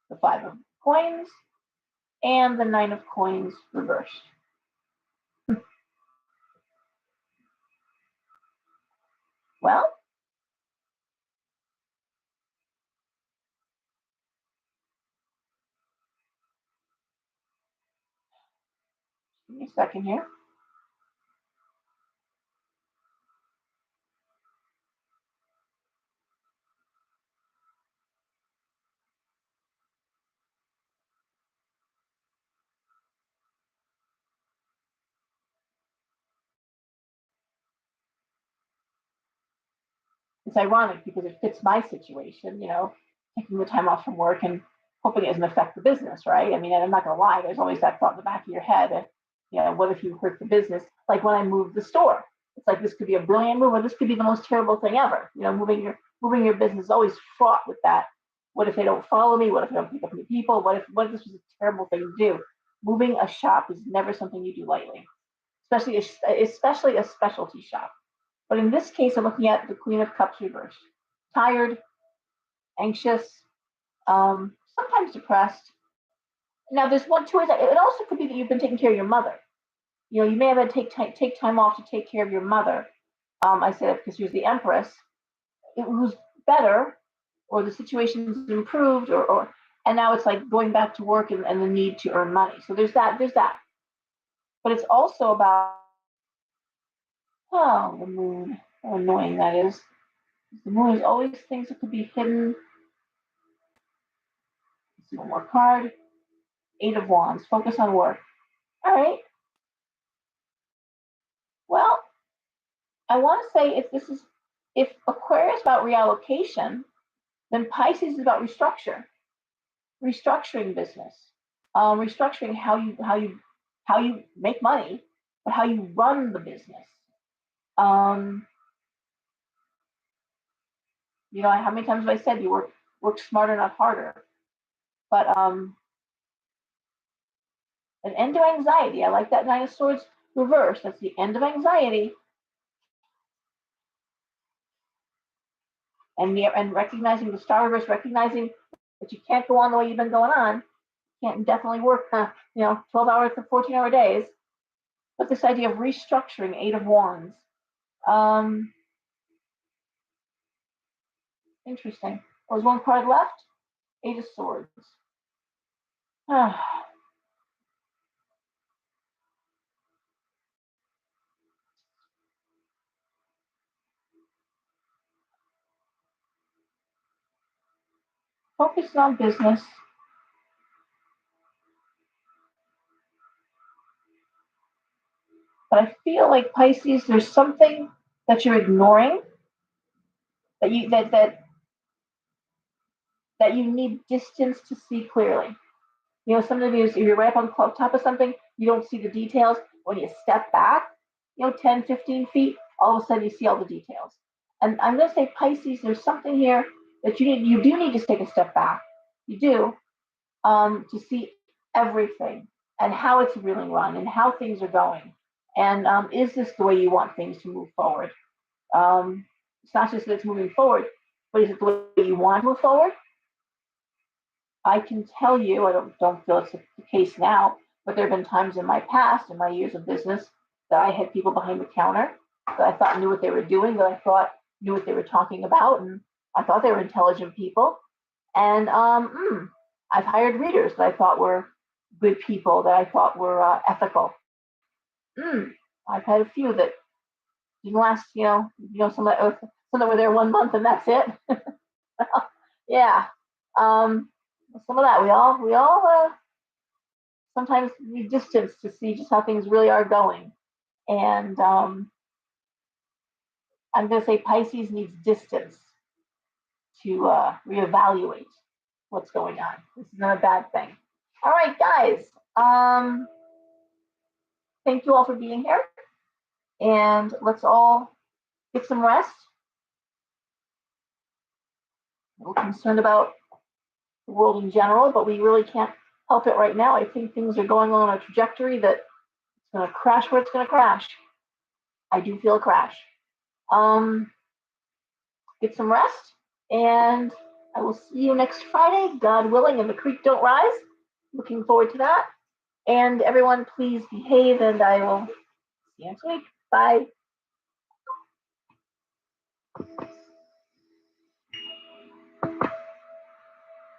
the Five of Coins, and the Nine of Coins reversed. Well, give me a second here. It's ironic because it fits my situation, taking the time off from work and hoping it doesn't affect the business, right? I mean, I'm not going to lie, there's always that thought in the back of your head, what if you hurt the business? Like when I moved the store, it's like this could be a brilliant move, or this could be the most terrible thing ever. Moving your business is always fraught with that. What if they don't follow me? What if I don't pick up new people? What if this was a terrible thing to do? Moving a shop is never something you do lightly, especially a specialty shop. But in this case, I'm looking at the Queen of Cups reversed. Tired, anxious, sometimes depressed. Now, there's one too. It also could be that you've been taking care of your mother. You may have had to take time off to take care of your mother. I said it because she's the Empress, who's better, or the situation's improved, or and now it's like going back to work and the need to earn money. So there's that. But it's also about the moon. How annoying that is. The moon is always things that could be hidden. Let's see one more card. Eight of Wands. Focus on work. All right. Well, I want to say if Aquarius is about reallocation, then Pisces is about restructuring business, restructuring how you make money, but how you run the business. Um, how many times have I said you work smarter, not harder? But an end to anxiety. I like that Nine of Swords reverse. That's the end of anxiety. And recognizing the Star reverse, recognizing that you can't go on the way you've been going on. You can't definitely work 12 hours to 14-hour days. But this idea of restructuring, Eight of Wands. Interesting. There's one card left. Eight of Swords. Focus on business. But I feel like Pisces, there's something that you're ignoring that you need distance to see clearly. You know, sometimes if you're right up on top of something, you don't see the details. When you step back, 10, 15 feet, all of a sudden you see all the details. And I'm going to say Pisces, there's something here that you do need to take a step back. You do, to see everything and how it's really run and how things are going. And is this the way you want things to move forward? It's not just that it's moving forward, but is it the way you want to move forward? I can tell you, I don't feel it's the case now, but there have been times in my past, in my years of business, that I had people behind the counter that I thought knew what they were doing, that I thought knew what they were talking about, and I thought they were intelligent people. And I've hired readers that I thought were good people, that I thought were ethical. I've had a few that didn't last, some that were there 1 month and that's it. Yeah. Um, some of that we all sometimes need distance to see just how things really are going. And I'm going to say Pisces needs distance to reevaluate what's going on. This is not a bad thing. All right, guys. Thank you all for being here. And let's all get some rest. We're concerned about the world in general, but we really can't help it right now. I think things are going on a trajectory that it's going to crash where it's going to crash. I do feel a crash. Get some rest, and I will see you next Friday, God willing, and the creek don't rise. Looking forward to that. And everyone, please behave, and I will see you next week. Bye.